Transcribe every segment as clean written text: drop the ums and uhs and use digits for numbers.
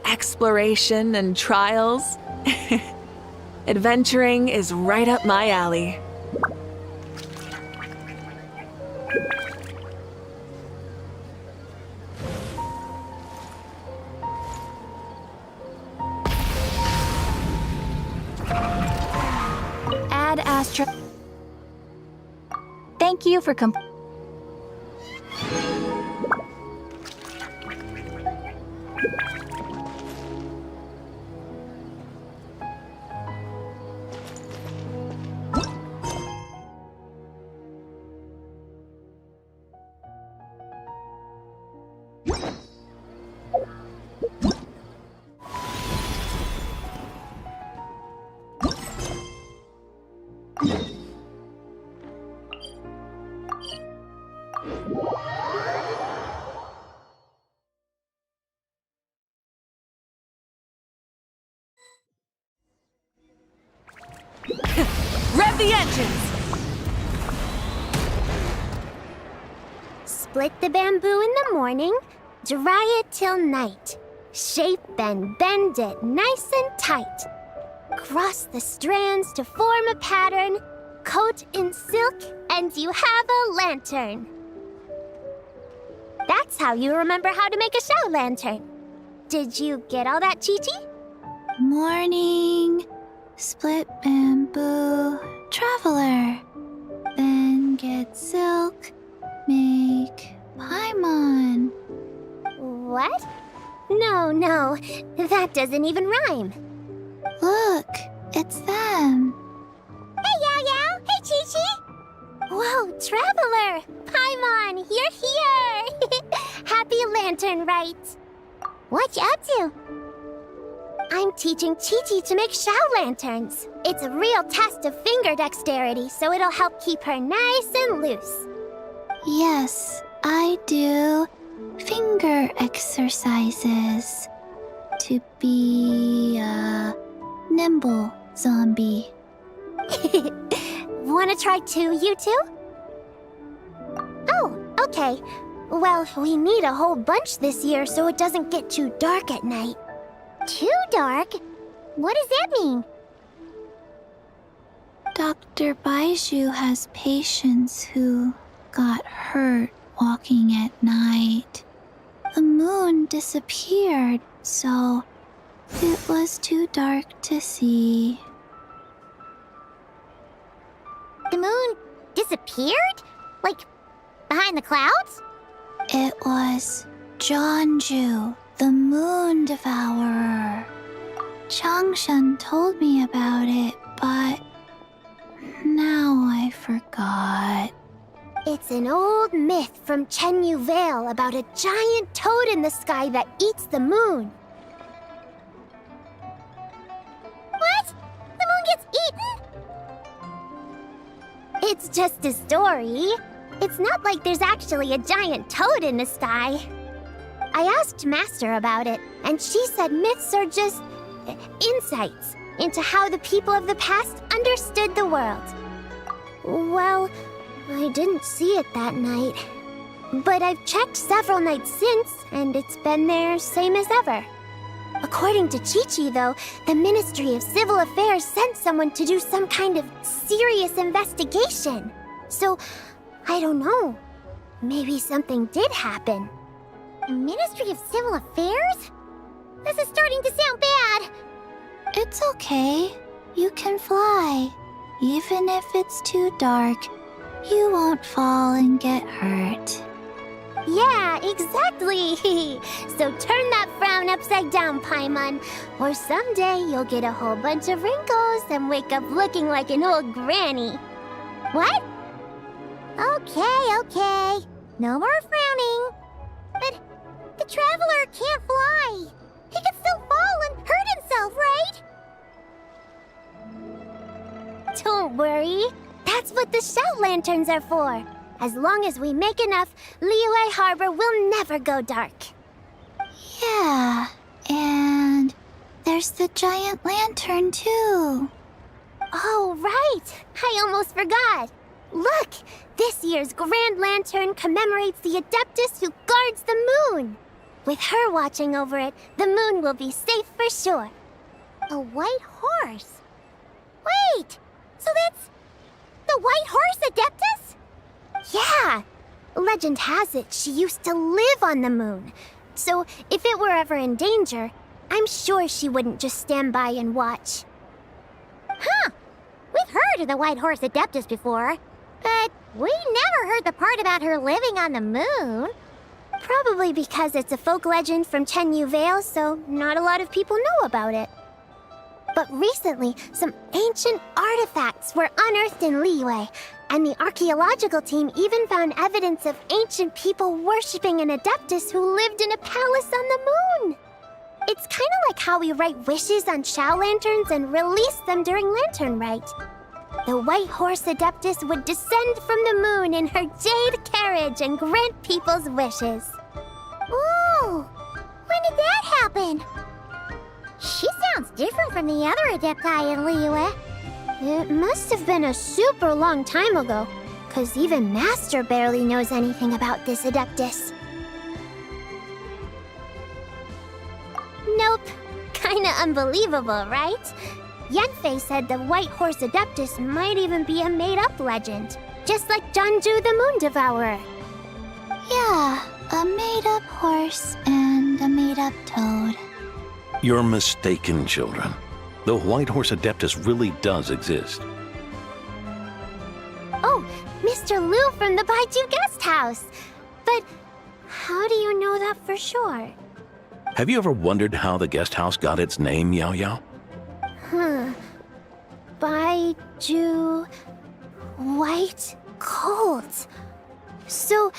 Exploration and trials. Adventuring is right up my alley. Ad Astra. Thank you for Rev the engines! Split the bamboo in the morning, dry it till night. Shape and bend it nice and tight. Cross the strands to form a pattern, coat in silk, and you have a lantern. That's how you remember how to make a show lantern. Did you get all that, Chi-Chi? morning. Split bamboo, traveler. Then get silk, make paimon. What? No, that doesn't even rhyme. Look, it's them. Hey, Yao Yao! Hey, Chi-Chi! Whoa, Traveler! Paimon, you're here! Happy Lantern Rites! What you up to? I'm teaching Chi-Chi to make Shao lanterns. It's a real test of finger dexterity, so it'll help keep her nice and loose. Yes, I do finger exercises to be a nimble zombie. Wanna try too, you two? Oh, okay. Well, we need a whole bunch this year so it doesn't get too dark at night. Too dark? What does that mean? Dr. Baiju has patients who got hurt walking at night. The moon disappeared, so it was too dark to see. The moon disappeared? Like, behind the clouds? It was Jeonju, the moon devourer. Changshan told me about it, but now I forgot. It's an old myth from Chenyu Vale about a giant toad in the sky that eats the moon. What? The moon gets eaten? It's just a story. It's not like there's actually a giant toad in the sky. I asked Master about it, and she said myths are just insights into how the people of the past understood the world. Well, I didn't see it that night. But I've checked several nights since, and it's been there same as ever. According to Chi-Chi, though, the Ministry of Civil Affairs sent someone to do some kind of serious investigation. So, I don't know. Maybe something did happen. The Ministry of Civil Affairs? This is starting to sound bad. It's okay. You can fly. Even if it's too dark, you won't fall and get hurt. Yeah, exactly. So turn that frown upside down, Paimon. Or someday you'll get a whole bunch of wrinkles and wake up looking like an old granny. What? Okay. No more frowning. But the Traveler can't fly. He could still fall and hurt himself, right? Don't worry. That's what the shout lanterns are for. As long as we make enough, Liyue Harbor will never go dark. Yeah, and there's the giant lantern too. Oh, right! I almost forgot. Look! This year's Grand Lantern commemorates the Adeptus who guards the moon. With her watching over it, the moon will be safe for sure. A white horse? Wait! So that's the White Horse Adeptus? Yeah! Legend has it she used to live on the moon. So if it were ever in danger, I'm sure she wouldn't just stand by and watch. Huh! We've heard of the White Horse Adeptus before, but we never heard the part about her living on the moon. Probably because it's a folk legend from Chenyu Vale, so not a lot of people know about it. But recently, some ancient artifacts were unearthed in Liyue, and the archaeological team even found evidence of ancient people worshipping an Adeptus who lived in a palace on the moon. It's kind of like how we write wishes on Shao lanterns and release them during Lantern Rite. The White Horse Adeptus would descend from the moon in her jade carriage and grant people's wishes. Ooh! When did that happen? She sounds different from the other Adepti in Liyue. It must have been a super long time ago, because even Master barely knows anything about this Adeptus. Nope. Kinda unbelievable, right? Yanfei said the White Horse Adeptus might even be a made-up legend, just like Janju the Moon Devourer. Yeah, a made-up horse and a made-up toad. You're mistaken, children. The White Horse Adeptus really does exist. Oh, Mr. Liu from the Baiju Guest House. But how do you know that for sure? Have you ever wondered how the guest house got its name, Yao Yao? Baiju... White Colt. So,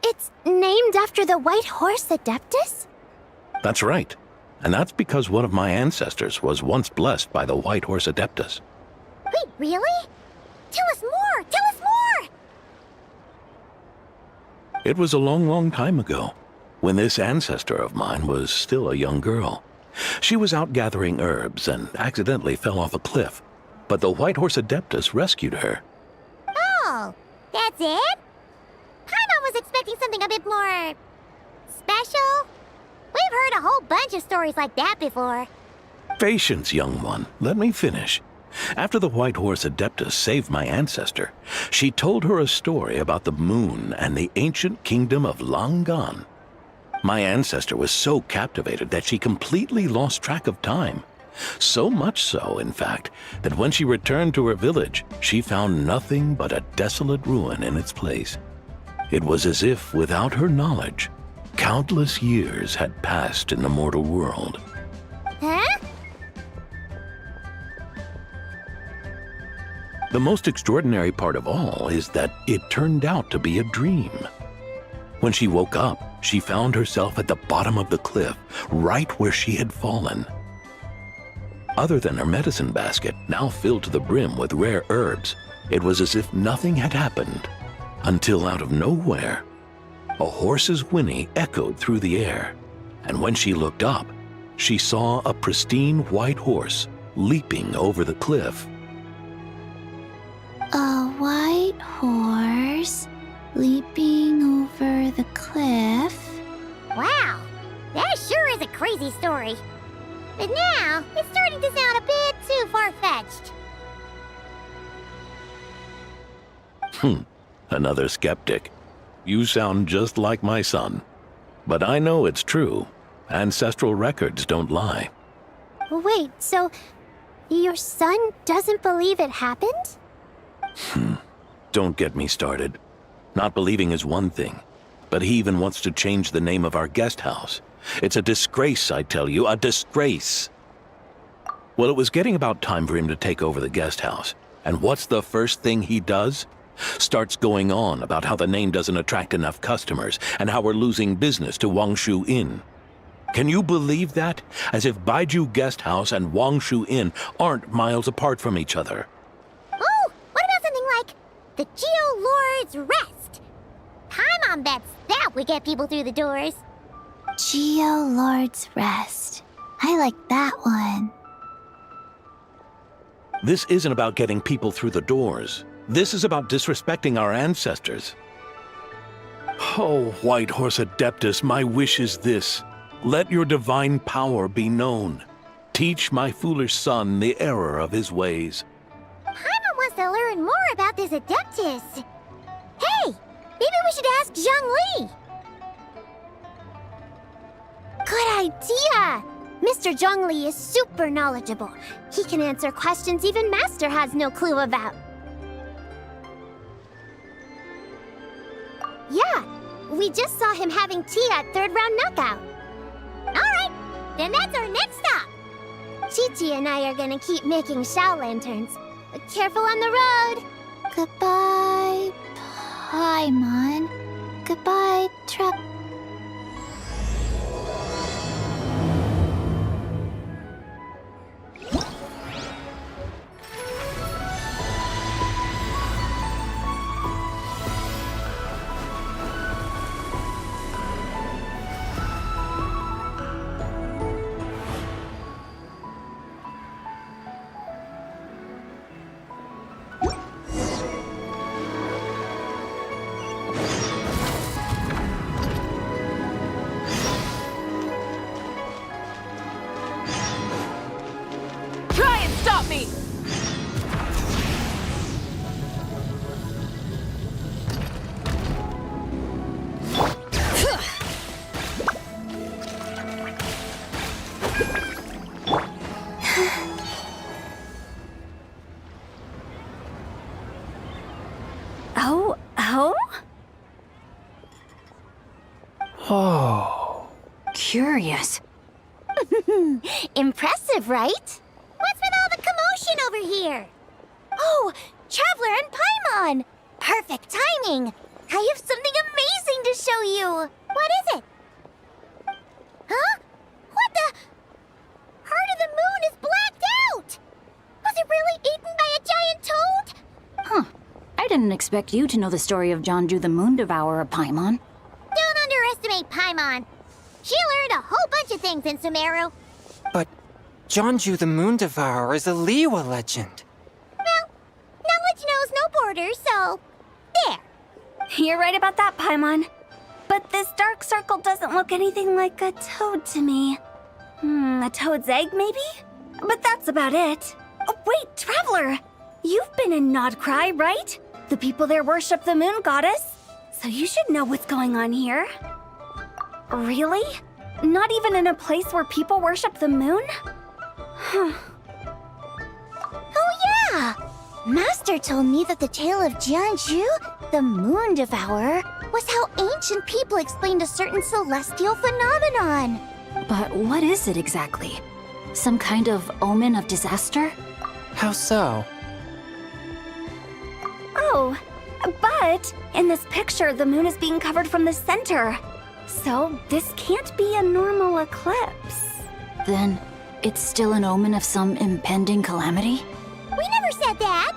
it's named after the White Horse Adeptus? That's right. And that's because one of my ancestors was once blessed by the White Horse Adeptus. Wait, really? Tell us more! Tell us more! It was a long, long time ago, when this ancestor of mine was still a young girl. She was out gathering herbs and accidentally fell off a cliff, but the White Horse Adeptus rescued her. Oh, that's it? Paimon was expecting something a bit more... special? We've heard a whole bunch of stories like that before. Patience, young one. Let me finish. After the White Horse Adeptus saved my ancestor, she told her a story about the moon and the ancient kingdom of Langan. My ancestor was so captivated that she completely lost track of time. So much so, in fact, that when she returned to her village, she found nothing but a desolate ruin in its place. It was as if, without her knowledge, countless years had passed in the mortal world. Huh? The most extraordinary part of all is that it turned out to be a dream. When she woke up, she found herself at the bottom of the cliff, right where she had fallen. Other than her medicine basket, now filled to the brim with rare herbs, it was as if nothing had happened, until out of nowhere, a horse's whinny echoed through the air, and when she looked up, she saw a pristine white horse leaping over the cliff. A white horse leaping over the cliff? Wow, that sure is a crazy story. But now, it's starting to sound a bit too far-fetched. Another skeptic. You sound just like my son. But I know it's true. Ancestral records don't lie. Wait, so your son doesn't believe it happened? Don't get me started. Not believing is one thing, but he even wants to change the name of our guest house. It's a disgrace, I tell you, a disgrace. Well, it was getting about time for him to take over the guest house. And what's the first thing he does? Starts going on about how the name doesn't attract enough customers and how we're losing business to Wangshu Inn. Can you believe that? As if Baiju Guest House and Wangshu Inn aren't miles apart from each other. the Geo-Lord's Rest. Paimon bets that would get people through the doors. Geo-Lord's Rest. I like that one. This isn't about getting people through the doors. This is about disrespecting our ancestors. Oh, White Horse Adeptus, my wish is this. Let your divine power be known. Teach my foolish son the error of his ways. Paimon wants to learn more about this Adeptus. Hey, maybe we should ask Zhongli. Good idea! Mr. Zhongli is super knowledgeable. He can answer questions even Master has no clue about. Yeah, we just saw him having tea at third round knockout. Alright, then that's our next stop. Chi-Chi and I are gonna keep making Shao lanterns. Careful on the road. Goodbye, Paimon. Goodbye, Try and stop me! Oh? Oh. Curious. Impressive, right? What's with all the commotion over here? Oh, Traveler and Paimon! Perfect timing! I have something amazing to show you! What is it? Huh? What the? Heart of the Moon is blacked out! Was it really eaten by a giant toad? Huh. I didn't expect you to know the story of Jonju the Moon Devourer, Paimon. Don't underestimate Paimon. She learned a whole bunch of things in Sumeru. But Jonju the Moon Devourer is a Liyue legend. Well, knowledge knows no borders, so... there. You're right about that, Paimon. But this dark circle doesn't look anything like a toad to me. A toad's egg, maybe? But that's about it. Oh, wait, Traveler! You've been in Nodcry, right? The people there worship the moon goddess. So you should know what's going on here. Really? Not even in a place where people worship the moon? Oh yeah! Master told me that the tale of Jianzhu, the Moon Devourer, was how ancient people explained a certain celestial phenomenon. But what is it exactly? Some kind of omen of disaster? How so? Oh, but in this picture, the moon is being covered from the center. So this can't be a normal eclipse. Then it's still an omen of some impending calamity? We never said that!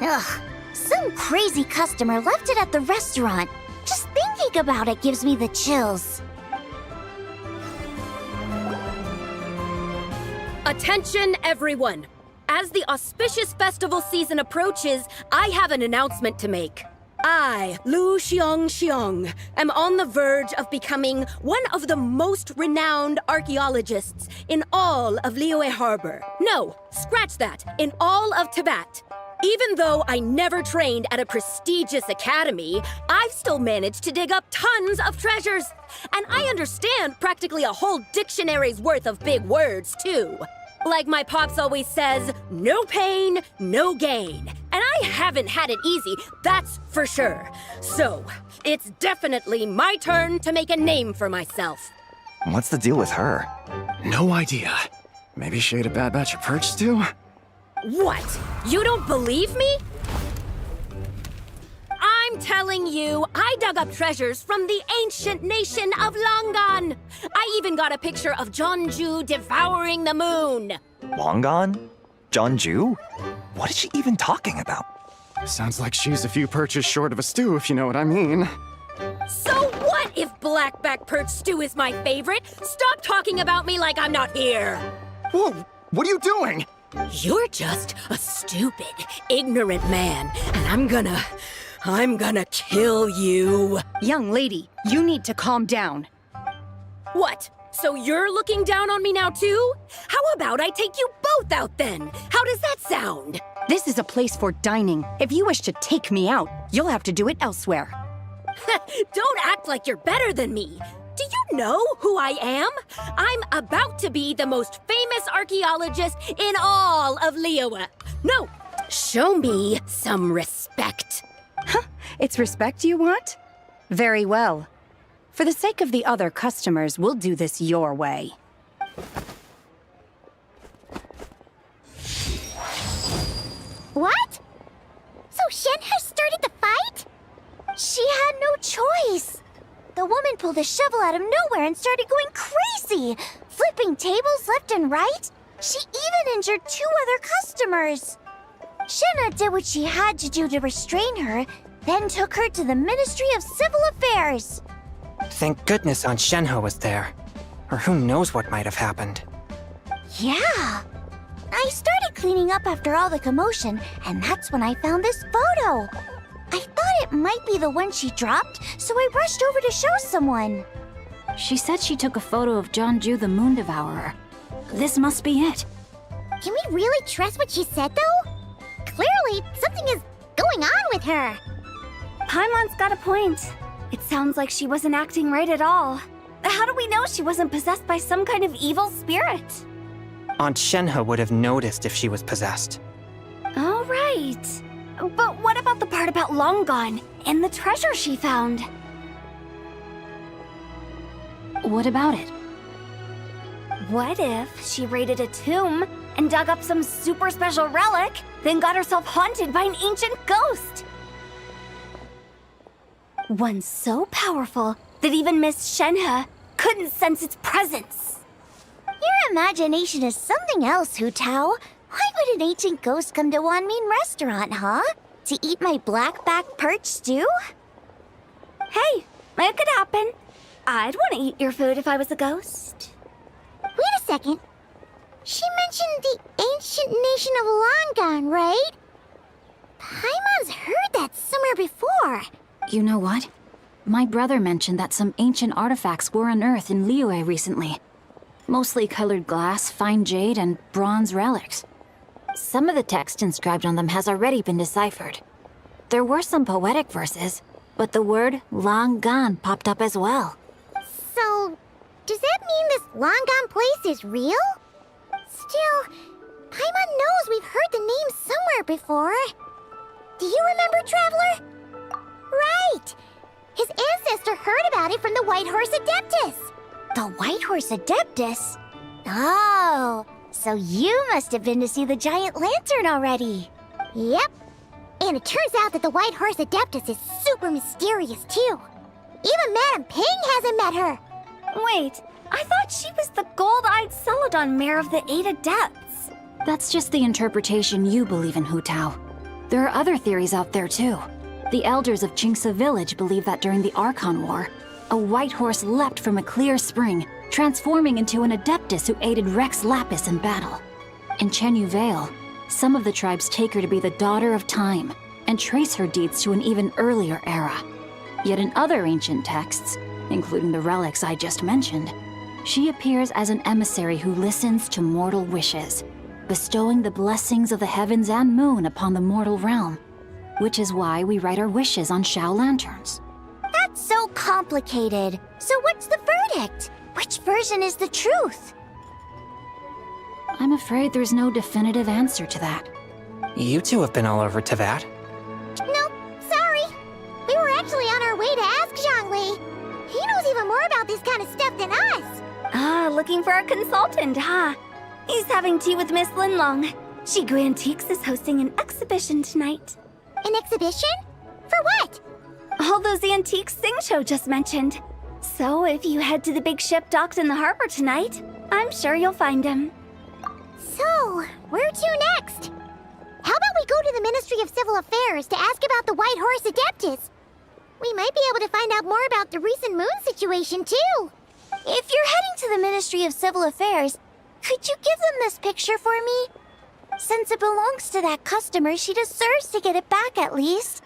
Ugh, some crazy customer left it at the restaurant. Just thinking about it gives me the chills. Attention, everyone! As the auspicious festival season approaches, I have an announcement to make. I, Lu Xiong, am on the verge of becoming one of the most renowned archaeologists in all of Liyue Harbor. No, scratch that, in all of Teyvat. Even though I never trained at a prestigious academy, I've still managed to dig up tons of treasures. And I understand practically a whole dictionary's worth of big words, too. Like my pops always says, no pain, no gain. And I haven't had it easy, that's for sure. So, it's definitely my turn to make a name for myself. What's the deal with her? No idea. Maybe she ate a bad batch of perch stew? What? You don't believe me? I'm telling you, I dug up treasures from the ancient nation of Longan. I even got a picture of Jonju devouring the moon. Long gone? Jonju? What is she even talking about? Sounds like she's a few perches short of a stew, if you know what I mean. So what if blackback perch stew is my favorite? Stop talking about me like I'm not here! Whoa! What are you doing? You're just a stupid, ignorant man, and I'm gonna kill you. Young lady, you need to calm down. What? So you're looking down on me now too? How about I take you both out then? How does that sound? This is a place for dining. If you wish to take me out, you'll have to do it elsewhere. Don't act like you're better than me. Do you know who I am? I'm about to be the most famous archaeologist in all of Liyue. No, show me some respect. It's respect you want? Very well. For the sake of the other customers, we'll do this your way. What? So Shenhe started the fight? She had no choice. The woman pulled a shovel out of nowhere and started going crazy, flipping tables left and right. She even injured 2 other customers. Shenhe did what she had to do to restrain her, then took her to the Ministry of Civil Affairs. Thank goodness Aunt Shenhe was there. Or who knows what might have happened. Yeah. I started cleaning up after all the commotion, and that's when I found this photo. I thought it might be the one she dropped, so I rushed over to show someone. She said she took a photo of Jeonju the Moon Devourer. This must be it. Can we really trust what she said, though? Clearly, something is going on with her. Paimon's got a point. It sounds like she wasn't acting right at all. How do we know she wasn't possessed by some kind of evil spirit? Aunt Shenhe would have noticed if she was possessed. All right. But what about the part about Long Gone and the treasure she found? What about it? What if she raided a tomb and dug up some super special relic, then got herself haunted by an ancient ghost? One so powerful that even Miss Shenhe couldn't sense its presence. Your imagination is something else, Hu Tao. Why would an ancient ghost come to Wanmin restaurant, huh? To eat my blackback perch stew? Hey, it could happen. I'd want to eat your food if I was a ghost. Wait a second. She mentioned the ancient nation of Longon, right? Paimon's heard that somewhere before. You know what? My brother mentioned that some ancient artifacts were unearthed in Liyue recently. Mostly colored glass, fine jade, and bronze relics. Some of the text inscribed on them has already been deciphered. There were some poetic verses, but the word long gone popped up as well. So, does that mean this Longon place is real? Still, Paimon knows we've heard the name somewhere before. Do you remember, Traveler? Right! His ancestor heard about it from the White Horse Adeptus. The White Horse Adeptus? Oh, so you must have been to see the giant lantern already. Yep. And it turns out that the White Horse Adeptus is super mysterious, too. Even Madame Ping hasn't met her. Wait, I thought she was the gold-eyed Celadon mare of the 8 Adepts. That's just the interpretation you believe in, Hu Tao. There are other theories out there, too. The elders of Qingce village believe that during the Archon War, a white horse leapt from a clear spring, transforming into an Adeptus who aided Rex Lapis in battle. In Chenyu Vale, some of the tribes take her to be the daughter of time and trace her deeds to an even earlier era. Yet in other ancient texts, including the relics I just mentioned, she appears as an emissary who listens to mortal wishes, bestowing the blessings of the heavens and moon upon the mortal realm, which is why we write our wishes on Shao lanterns. That's so complicated. So what's the verdict? Which version is the truth? I'm afraid there's no definitive answer to that. You two have been all over Teyvat. Nope, sorry. We were actually on our way to ask Zhongli. He knows even more about this kind of stuff than us. Ah, looking for a consultant, huh? He's having tea with Miss Linlong. Shigu Antiques is hosting an exhibition tonight. An exhibition? For what? All those antiques Sing Show just mentioned. So if you head to the big ship docked in the harbor tonight, I'm sure you'll find him. So, where to next? How about we go to the Ministry of Civil Affairs to ask about the White Horse Adeptus? We might be able to find out more about the recent moon situation, too. If you're heading to the Ministry of Civil Affairs, could you give them this picture for me? Since it belongs to that customer, she deserves to get it back at least.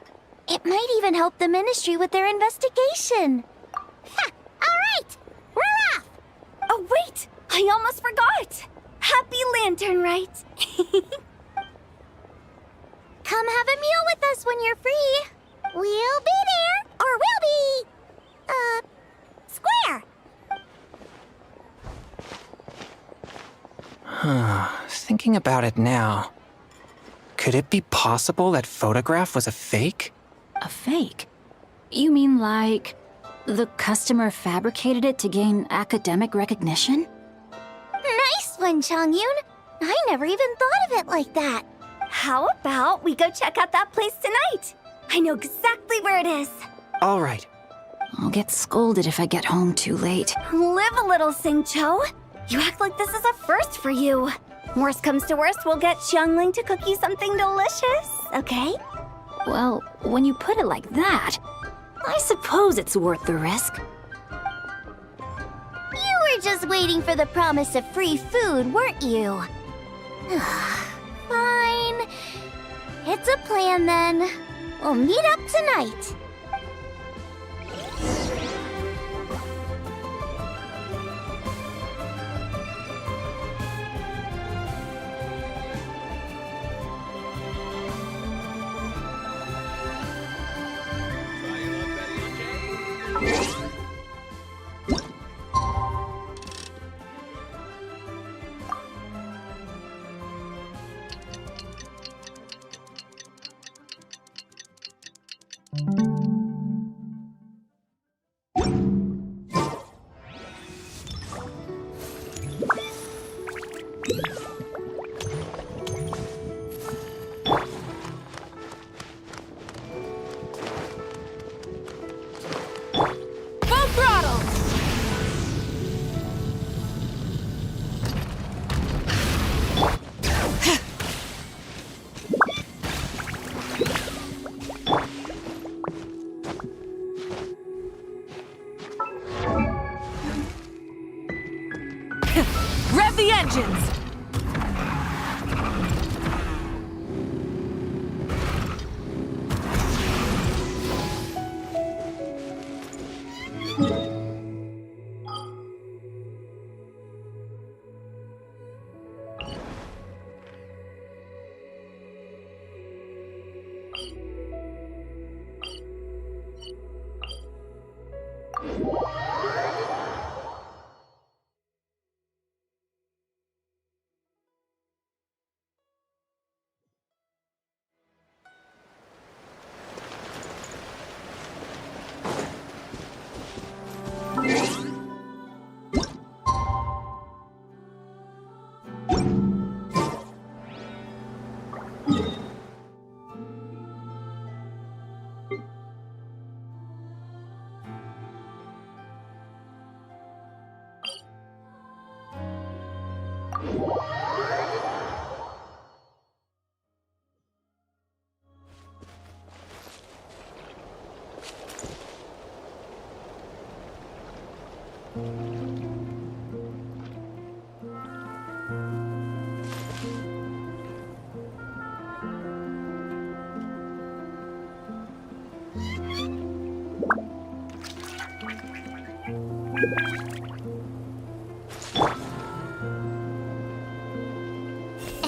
It might even help the Ministry with their investigation. Ha! Alright! We're off! Oh, wait! I almost forgot! Happy Lantern Rite! Come have a meal with us when you're free. We'll be there, or we'll be... square. Thinking about it now, could it be possible that photograph was a fake? A fake? You mean like the customer fabricated it to gain academic recognition? Nice one, Chongyun! I never even thought of it like that. How about we go check out that place tonight? I know exactly where it is. All right. I'll get scolded if I get home too late. Live a little, Sing-Cho. You act like this is a first for you. Worst comes to worst, we'll get Xiangling to cook you something delicious, okay? Well, when you put it like that, I suppose it's worth the risk. You were just waiting for the promise of free food, weren't you? Fine. It's a plan then. We'll meet up tonight. Rev the engines!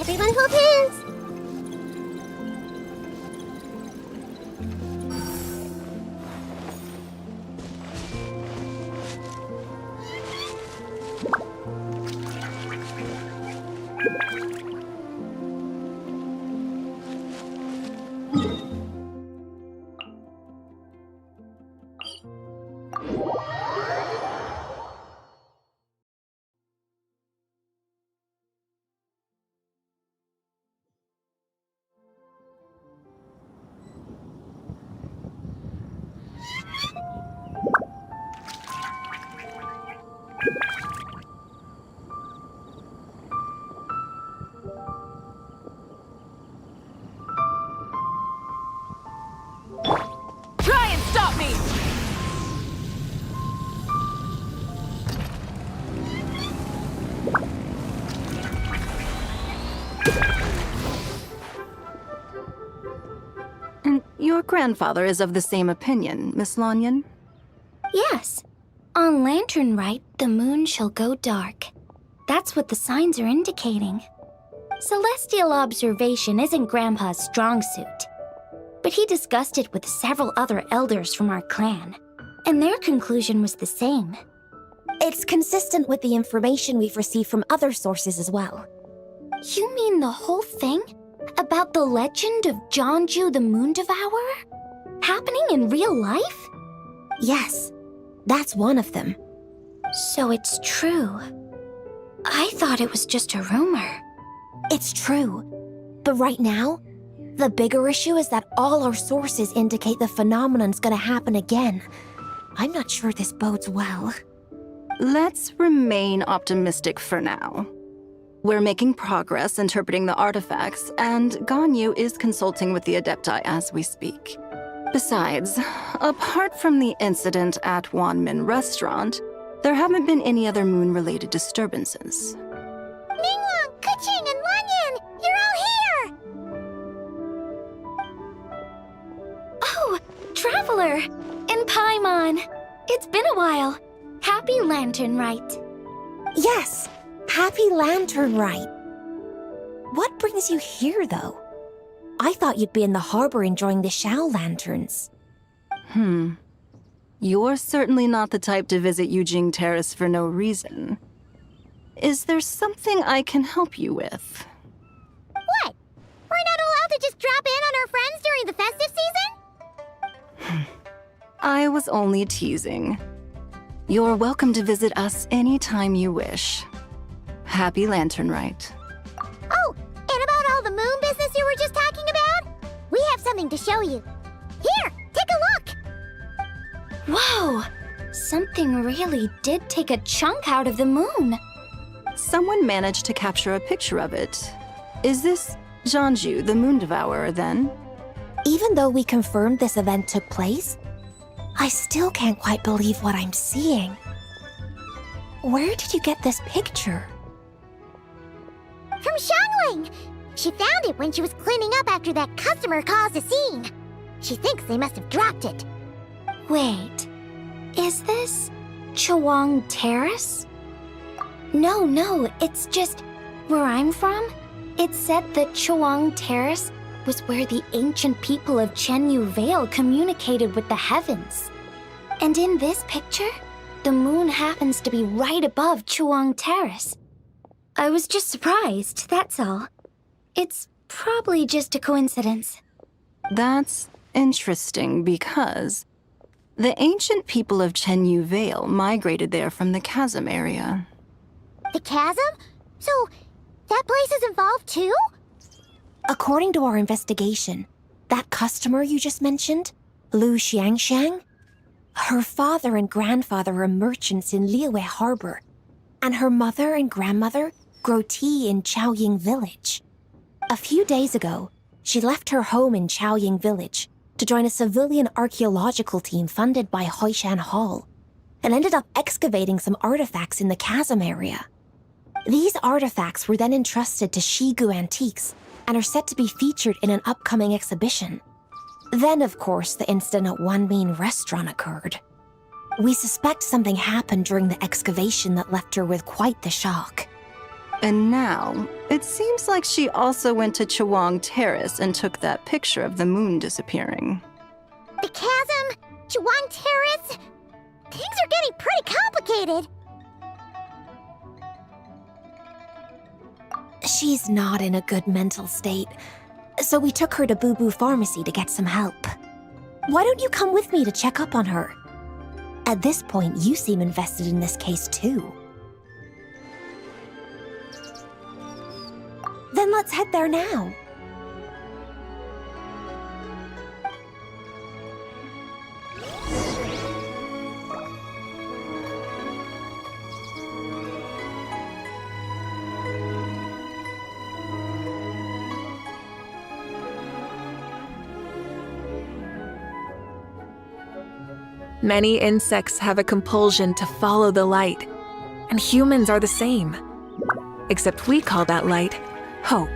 Everyone hold hands. grandfather is of the same opinion, Miss Lanyon. Yes. On Lantern Rite, the moon shall go dark. That's what the signs are indicating. Celestial observation isn't Grandpa's strong suit. But he discussed it with several other elders from our clan, and their conclusion was the same. It's consistent with the information we've received from other sources as well. You mean the whole thing? About the legend of Jeonju the Moon Devourer? Happening in real life? Yes, that's one of them. So it's true. I thought it was just a rumor. It's true. But right now, the bigger issue is that all our sources indicate the phenomenon's gonna happen again. I'm not sure this bodes well. Let's remain optimistic for now. We're making progress interpreting the artifacts, and Ganyu is consulting with the Adepti as we speak. Besides, apart from the incident at Wanmin Restaurant, there haven't been any other moon-related disturbances. Ningguang, Keqing, and Lanyan! You're all here! Oh, Traveler! And Paimon! It's been a while. Happy Lantern Rite. Yes, happy Lantern Rite. What brings you here, though? I thought you'd be in the harbor enjoying the Shao lanterns. You're certainly not the type to visit Yujing Terrace for no reason. Is there something I can help you with? What? We're not allowed to just drop in on our friends during the festive season? I was only teasing. You're welcome to visit us anytime you wish. Happy Lantern Rite. Oh, and about all the moon business you were just talking about? We have something to show you. Here, take a look! Whoa! Something really did take a chunk out of the moon. Someone managed to capture a picture of it. Is this Jeonju, the Moon Devourer, then? Even though we confirmed this event took place, I still can't quite believe what I'm seeing. Where did you get this picture? From Xiangling! She found it when she was cleaning up after that customer caused a scene. She thinks they must have dropped it. Wait, is this Chawang Terrace? No, it's just where I'm from. It said that Chawang Terrace was where the ancient people of Chenyu Vale communicated with the heavens. And in this picture, the moon happens to be right above Chawang Terrace. I was just surprised, that's all. It's probably just a coincidence. That's interesting because the ancient people of Chenyu Vale migrated there from the chasm area. The chasm? So, that place is involved too? According to our investigation, that customer you just mentioned, Lu Xiangxiang, her father and grandfather are merchants in Liyue Harbor, and her mother and grandmother grow tea in Chaoying Village. A few days ago, she left her home in Chaoying Village to join a civilian archaeological team funded by Hoishan Hall, and ended up excavating some artifacts in the chasm area. These artifacts were then entrusted to Shigu Antiques and are set to be featured in an upcoming exhibition. Then, of course, the incident at Wanmin Restaurant occurred. We suspect something happened during the excavation that left her with quite the shock. And now, it seems like she also went to Chawang Terrace and took that picture of the moon disappearing. The chasm? Chawang Terrace? Things are getting pretty complicated. She's not in a good mental state, so we took her to Boo Boo Pharmacy to get some help. Why don't you come with me to check up on her? At this point, you seem invested in this case too. Then let's head there now. Many insects have a compulsion to follow the light, and humans are the same. Except we call that light hope.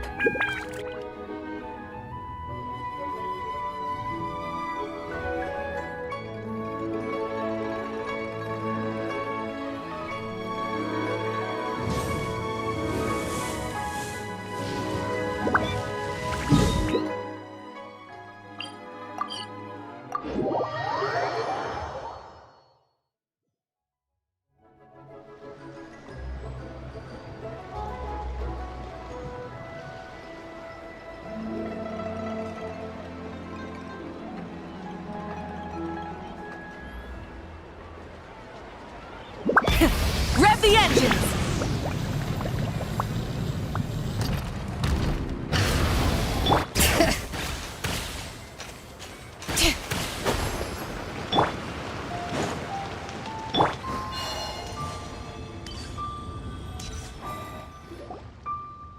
the engines!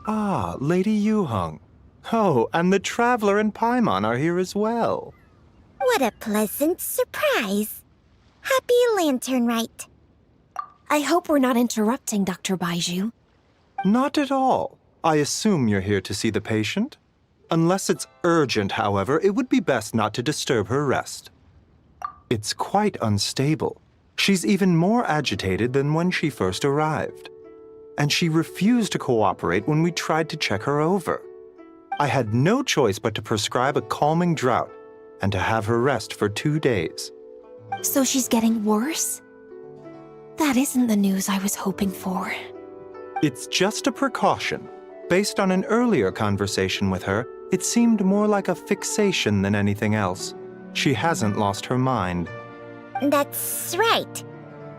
Ah, Lady Yuheng. Oh, and the Traveler and Paimon are here as well. What a pleasant surprise. Happy Lantern Rite. I hope we're not interrupting, Dr. Baiju. Not at all. I assume you're here to see the patient? Unless it's urgent, however, it would be best not to disturb her rest. It's quite unstable. She's even more agitated than when she first arrived. And she refused to cooperate when we tried to check her over. I had no choice but to prescribe a calming draught and to have her rest for 2 days. So she's getting worse? That isn't the news I was hoping for. It's just a precaution. Based on an earlier conversation with her, it seemed more like a fixation than anything else. She hasn't lost her mind. That's right.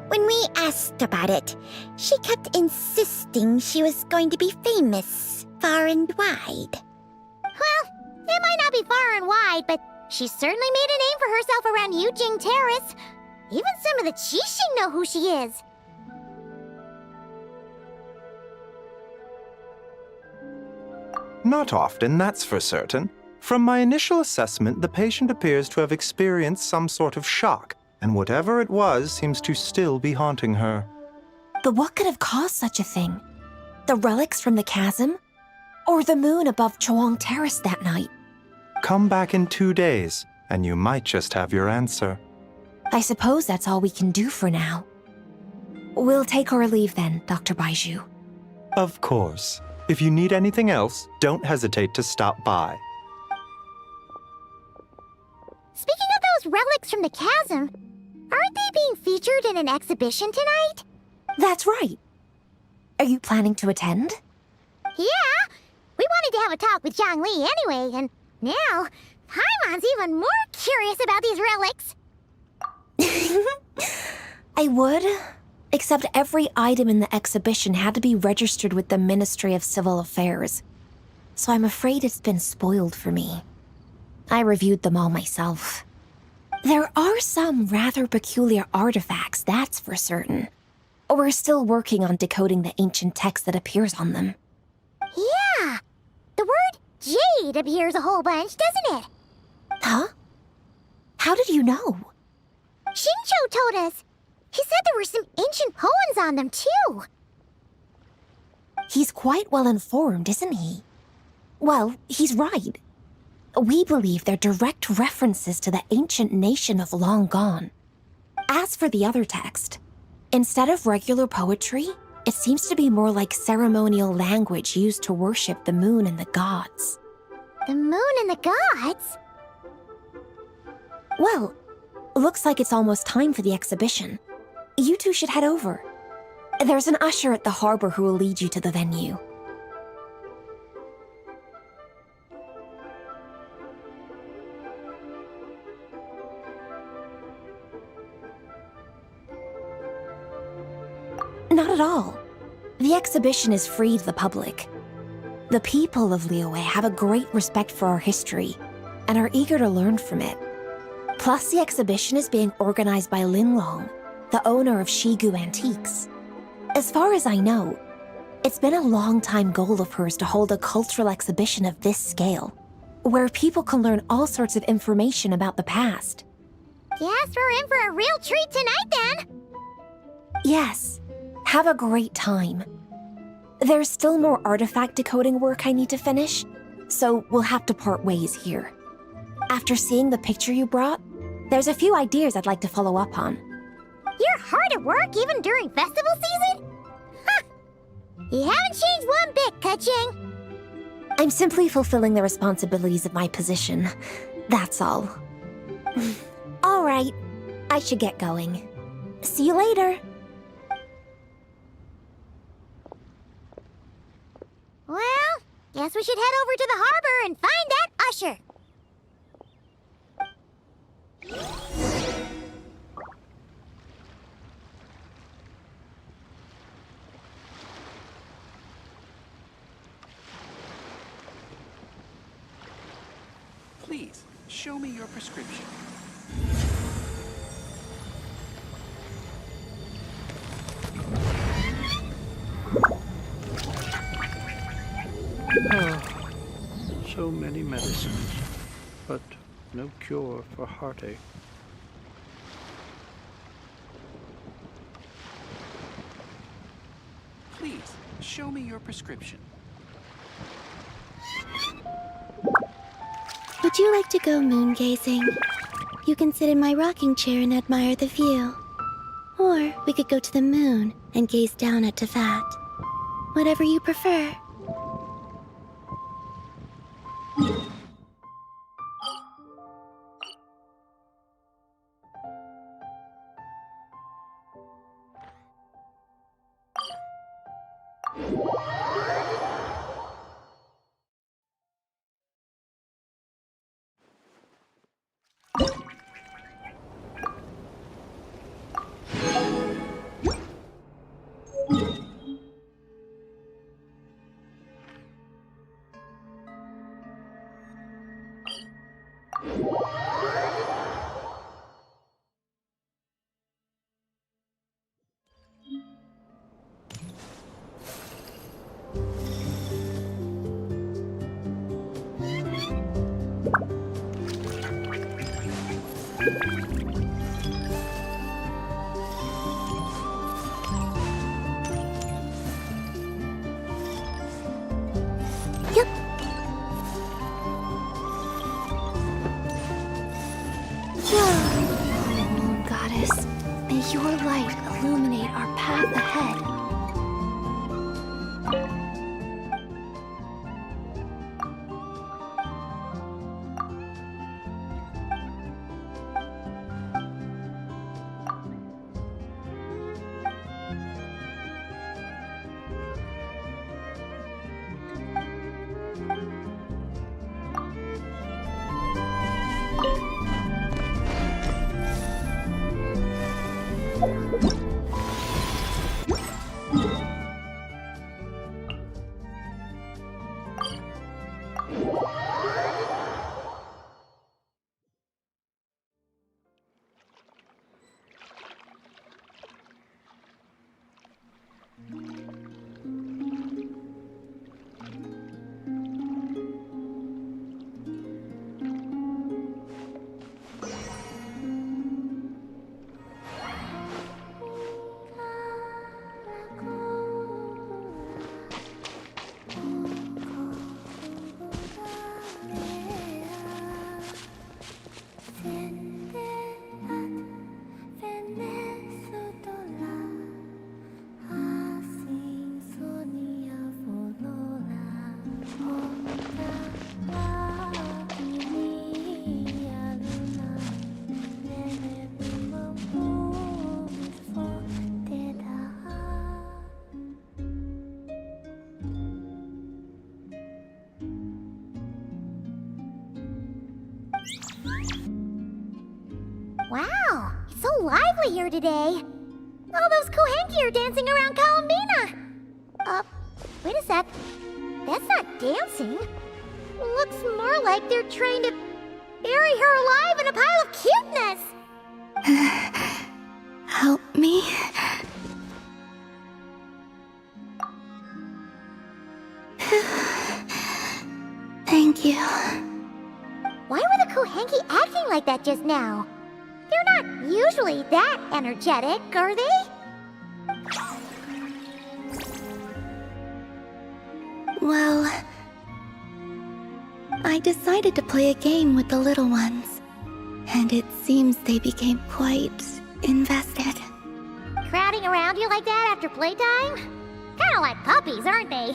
When we asked about it, she kept insisting she was going to be famous far and wide. Well, it might not be far and wide, but she certainly made a name for herself around Yujing Terrace. Even some of the Qixing know who she is. Not often, that's for certain. From my initial assessment, the patient appears to have experienced some sort of shock, and whatever it was seems to still be haunting her. But what could have caused such a thing? The relics from the chasm? Or the moon above Chuang Terrace that night? Come back in 2 days, and you might just have your answer. I suppose that's all we can do for now. We'll take our leave then, Dr. Baiju. Of course. If you need anything else, don't hesitate to stop by. Speaking of those relics from the chasm, aren't they being featured in an exhibition tonight? That's right. Are you planning to attend? Yeah, we wanted to have a talk with Zhang Li anyway, and now Paimon's even more curious about these relics. I would, except every item in the exhibition had to be registered with the Ministry of Civil Affairs, so I'm afraid it's been spoiled for me. I reviewed them all myself. There are some rather peculiar artifacts, that's for certain. We're still working on decoding the ancient text that appears on them. Yeah, the word jade appears a whole bunch, doesn't it? Huh? How did you know? Shincho told us. He said there were some ancient poems on them, too. He's quite well informed, isn't he? Well, he's right. We believe they're direct references to the ancient nation of long gone. As for the other text, instead of regular poetry, it seems to be more like ceremonial language used to worship the moon and the gods. The moon and the gods? Well, looks like it's almost time for the exhibition. You two should head over. There's an usher at the harbor who will lead you to the venue. Not at all. The exhibition is free to the public. The people of Liyue have a great respect for our history and are eager to learn from it. Plus, the exhibition is being organized by Linlong, the owner of Shigu Antiques. As far as I know, it's been a long-time goal of hers to hold a cultural exhibition of this scale, where people can learn all sorts of information about the past. Guess we're in for a real treat tonight, then. Yes, have a great time. There's still more artifact decoding work I need to finish, so we'll have to part ways here. After seeing the picture you brought, there's a few ideas I'd like to follow up on. You're hard at work even during festival season? Huh. You haven't changed one bit, Keqing. I'm simply fulfilling the responsibilities of my position. That's all. All right, I should get going. See you later. Well, guess we should head over to the harbor and find that usher. show me your prescription. So many medicines, but no cure for heartache. Please, show me your prescription. Would you like to go moon gazing? You can sit in my rocking chair and admire the view. Or we could go to the moon and gaze down at Teyvat. Whatever you prefer. Goddess, may your light illuminate our path ahead. Wow, it's so lively here today. All those Kohenki are dancing around Kalambina. Wait a sec. That's not dancing. Looks more like they're trying to bury her alive in a pile of cuteness. Help me. Thank you. Why were the Kohenki acting like that just now? They're not usually that energetic, are they? Well, I decided to play a game with the little ones, and it seems they became quite invested. Crowding around you like that after playtime? Kinda like puppies, aren't they?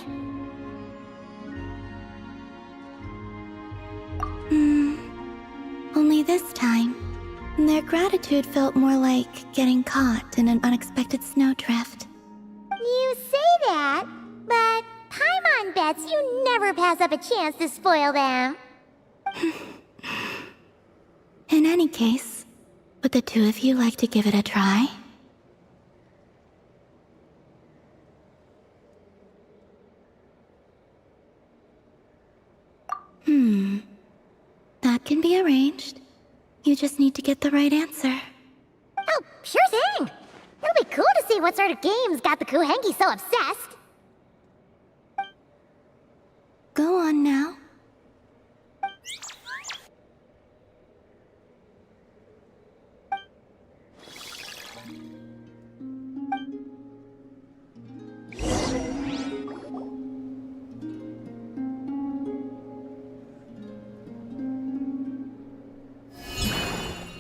Only this time, their gratitude felt more like getting caught in an unexpected snowdrift. You say that, but Paimon bets you never pass up a chance to spoil them. In any case, would the two of you like to give it a try? That can be arranged. You just need to get the right answer. Oh, sure thing! It'll be cool to see what sort of games got the Kuhenki so obsessed. Go on now.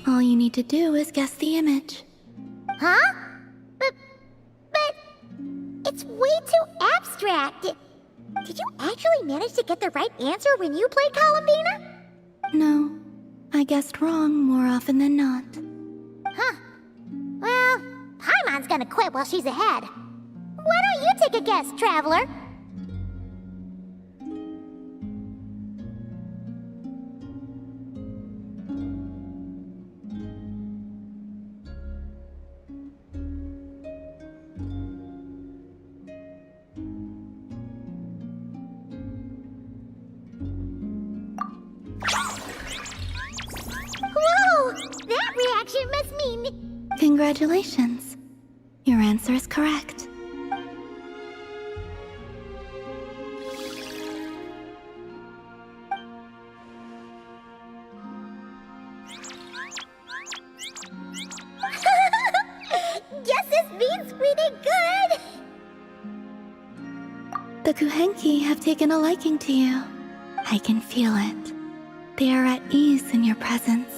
All you need to do is guess the image. Huh? But it's way too abstract. Did you actually manage to get the right answer when you played Columbina? No, I guessed wrong more often than not. Huh. Well, Paimon's gonna quit while she's ahead. Why don't you take a guess, Traveler? Whoa! That reaction must mean... Congratulations. Your answer is correct. Guess this means we did good! The Kuhenki have taken a liking to you. I can feel it. They are at ease in your presence.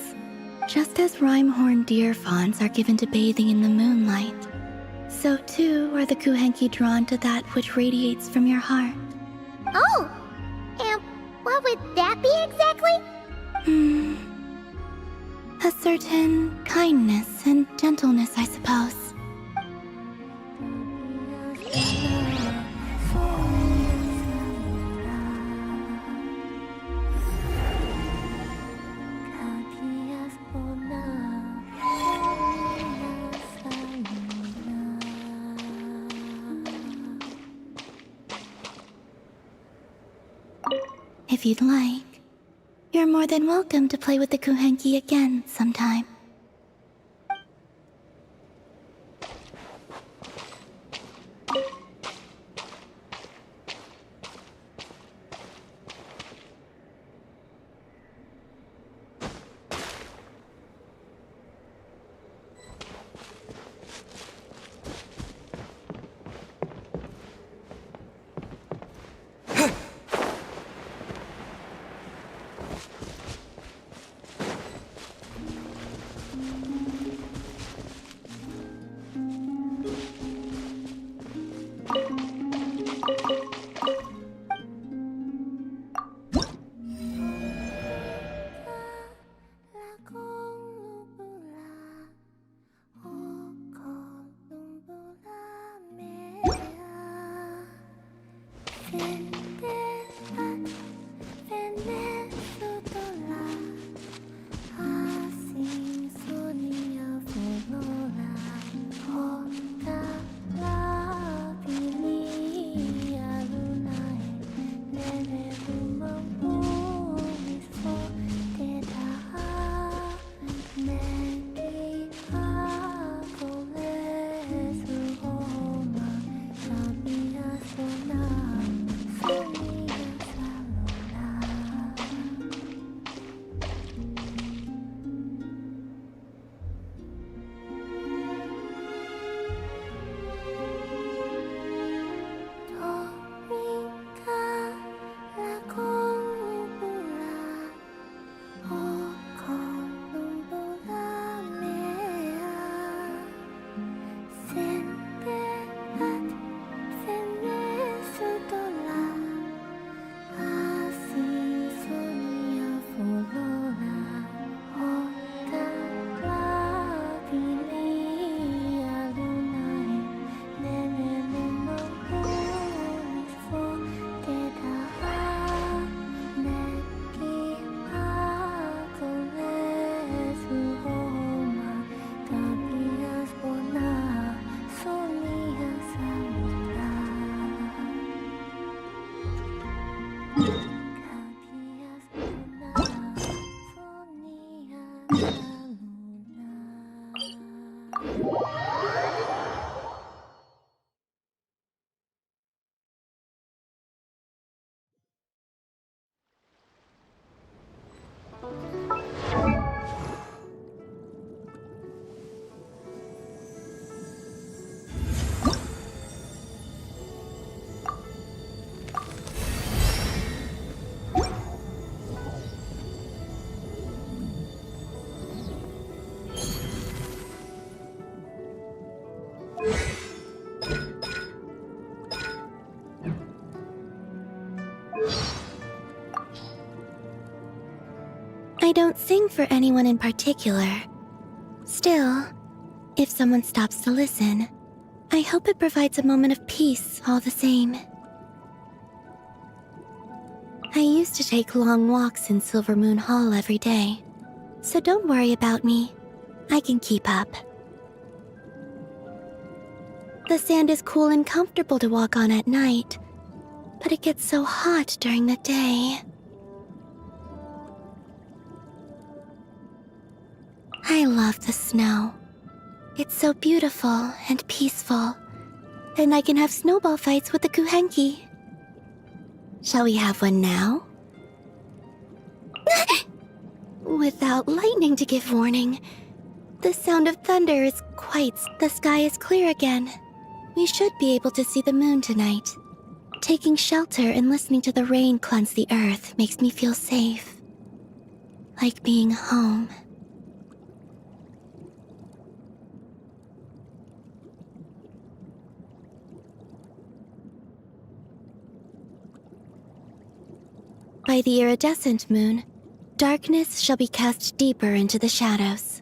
Just as Rhymehorn deer fawns are given to bathing in the moonlight, so too are the Kuhenki drawn to that which radiates from your heart. Oh! And what would that be exactly? A certain kindness and gentleness, I suppose. If you'd like, you're more than welcome to play with the Kuhenki again sometime. I don't sing for anyone in particular. Still, if someone stops to listen, I hope it provides a moment of peace all the same. I used to take long walks in Silver Moon Hall every day, so don't worry about me. I can keep up. The sand is cool and comfortable to walk on at night, but it gets so hot during the day. I love the snow. It's so beautiful and peaceful, and I can have snowball fights with the Kuhenki. Shall we have one now? Without lightning to give warning, the sound of thunder is quite... The sky is clear again. We should be able to see the moon tonight. Taking shelter and listening to the rain cleanse the earth makes me feel safe. Like being home. By the iridescent moon, darkness shall be cast deeper into the shadows.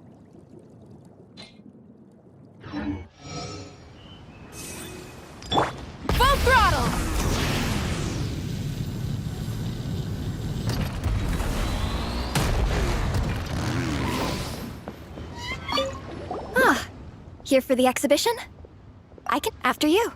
Full throttle! Ah, here for the exhibition? I can after you.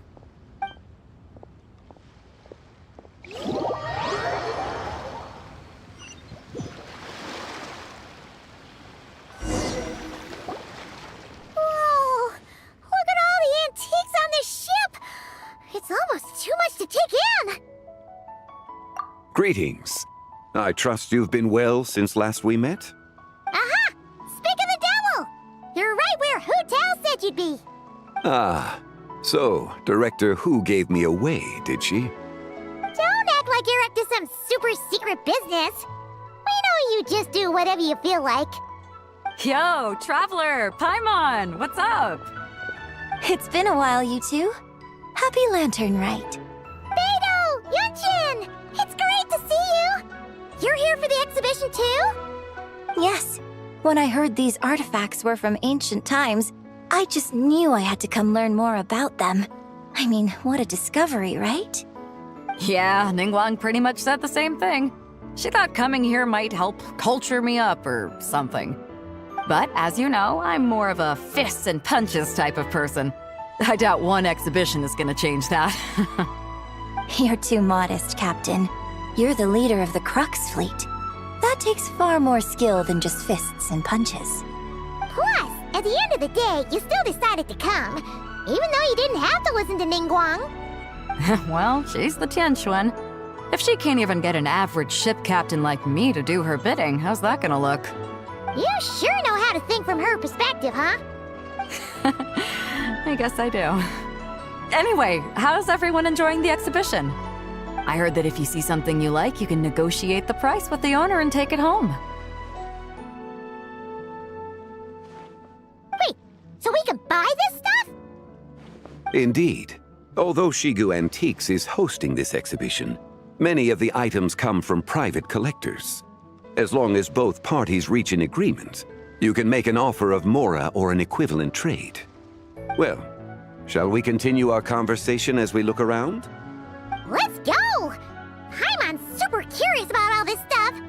Greetings. I trust you've been well since last we met? Aha! Speak of the devil! You're right where Hu Tao said you'd be. Ah, so Director Hu gave me away, did she? Don't act like you're up to some super secret business. We know you just do whatever you feel like. Yo, Traveler, Paimon, what's up? It's been a while, you two. Happy Lantern Rite. Beidou! Yunchin! It's great to see you! You're here for the exhibition too? Yes. When I heard these artifacts were from ancient times, I just knew I had to come learn more about them. I mean, what a discovery, right? Yeah, Ningguang pretty much said the same thing. She thought coming here might help culture me up or something. But as you know, I'm more of a fists and punches type of person. I doubt one exhibition is gonna change that. You're too modest, Captain. You're the leader of the Crux fleet. That takes far more skill than just fists and punches. Plus, at the end of the day, you still decided to come, even though you didn't have to listen to Ningguang. Well, she's the Tianquan. If she can't even get an average ship captain like me to do her bidding, how's that gonna look? You sure know how to think from her perspective, huh? I guess I do. Anyway, how's everyone enjoying the exhibition? I heard that if you see something you like, you can negotiate the price with the owner and take it home. Wait, so we can buy this stuff? Indeed. Although Shigu Antiques is hosting this exhibition, many of the items come from private collectors. As long as both parties reach an agreement, you can make an offer of mora or an equivalent trade. Well, shall we continue our conversation as we look around? Let's go! Paimon's super curious about all this stuff.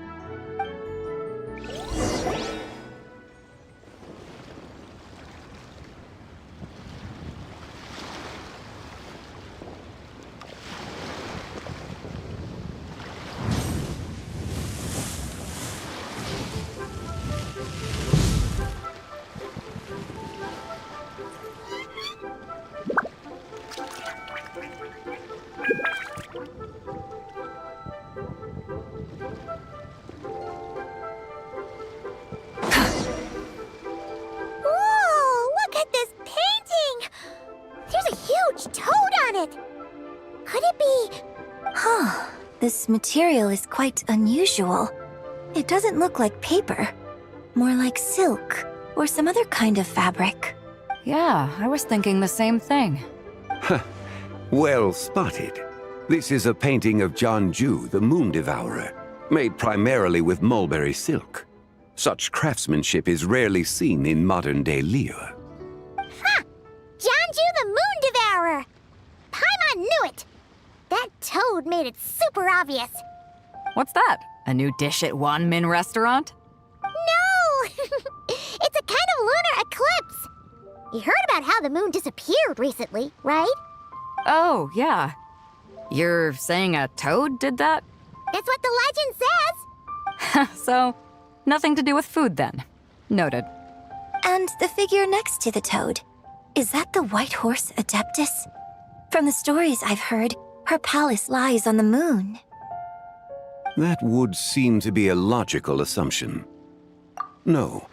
This material is quite unusual. It doesn't look like paper. More like silk, or some other kind of fabric. Yeah, I was thinking the same thing. Well spotted. This is a painting of Jianju, the Moon Devourer, made primarily with mulberry silk. Such craftsmanship is rarely seen in modern-day Liyue. Ha! Janju the Moon Devourer! Paimon knew it! That toad made it super obvious. What's that? A new dish at Wanmin restaurant? No! It's a kind of lunar eclipse. You heard about how the moon disappeared recently, right? Oh, yeah. You're saying a toad did that? That's what the legend says. So, nothing to do with food then. Noted. And the figure next to the toad, is that the white horse Adeptus? From the stories I've heard, her palace lies on the moon. That would seem to be a logical assumption. No.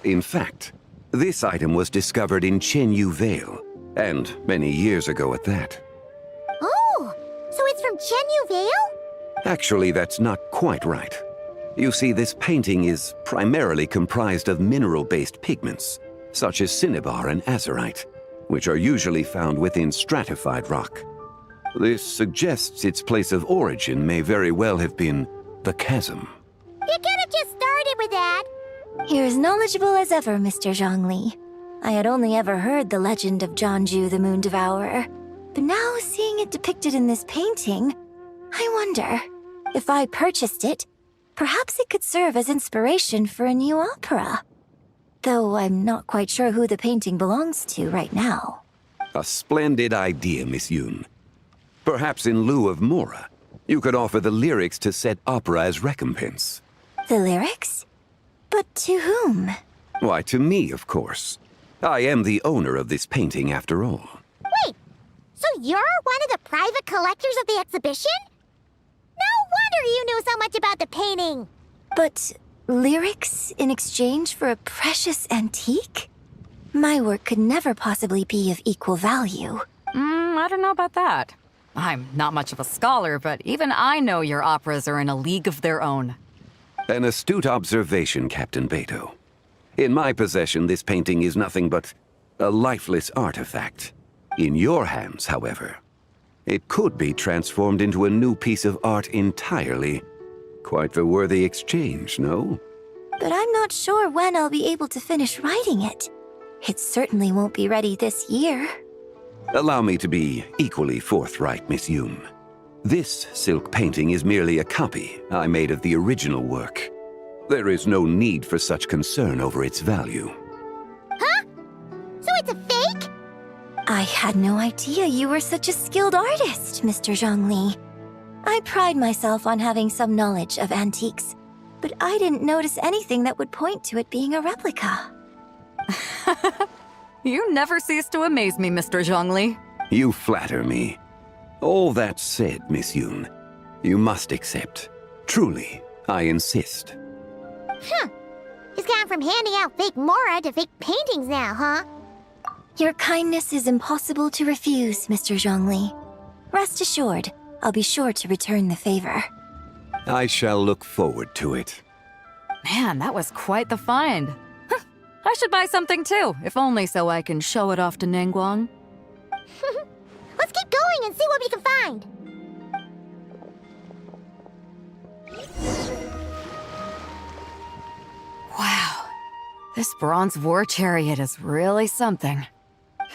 In fact, this item was discovered in Chenyu Vale, and many years ago at that. Oh, so it's from Chenyu Vale? Actually, that's not quite right. You see, this painting is primarily comprised of mineral-based pigments, such as cinnabar and azurite, which are usually found within stratified rock. This suggests its place of origin may very well have been the chasm. You could have just started with that. You're as knowledgeable as ever, Mr. Zhongli. I had only ever heard the legend of Janju the Moon Devourer, but now seeing it depicted in this painting, I wonder, if I purchased it, perhaps it could serve as inspiration for a new opera. Though I'm not quite sure who the painting belongs to right now. A splendid idea, Miss Yoon. Perhaps in lieu of Mora, you could offer the lyrics to said opera as recompense. The lyrics? But to whom? Why, to me, of course. I am the owner of this painting, after all. Wait, so you're one of the private collectors of the exhibition? No wonder you knew so much about the painting. But lyrics in exchange for a precious antique? My work could never possibly be of equal value. I don't know about that. I'm not much of a scholar, but even I know your operas are in a league of their own. An astute observation, Captain Beto. In my possession, this painting is nothing but a lifeless artifact. In your hands, however, it could be transformed into a new piece of art entirely. Quite the worthy exchange, no? But I'm not sure when I'll be able to finish writing it. It certainly won't be ready this year. Allow me to be equally forthright, Miss Yoon. This silk painting is merely a copy I made of the original work. There is no need for such concern over its value. Huh? So it's a fake? I had no idea you were such a skilled artist, Mr. Zhongli. I pride myself on having some knowledge of antiques, but I didn't notice anything that would point to it being a replica. You never cease to amaze me, Mr. Zhongli. You flatter me. All that said, Miss Yoon, you must accept. Truly, I insist. Huh. He's gone from handing out fake Mora to fake paintings now, huh? Your kindness is impossible to refuse, Mr. Zhongli. Rest assured, I'll be sure to return the favor. I shall look forward to it. Man, that was quite the find. I should buy something too, if only so I can show it off to Ningguang. Let's keep going and see what we can find. Wow. This bronze war chariot is really something.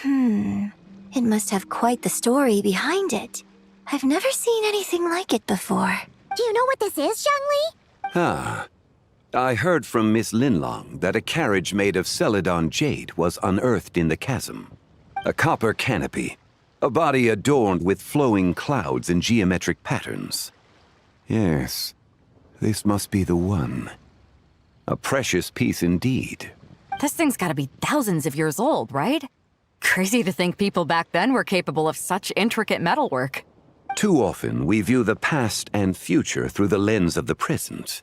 It must have quite the story behind it. I've never seen anything like it before. Do you know what this is, Zhongli? Ah. I heard from Miss Linlong that a carriage made of Celadon jade was unearthed in the chasm. A copper canopy, a body adorned with flowing clouds and geometric patterns. Yes, this must be the one. A precious piece indeed. This thing's gotta be thousands of years old, right? Crazy to think people back then were capable of such intricate metalwork. Too often, we view the past and future through the lens of the present.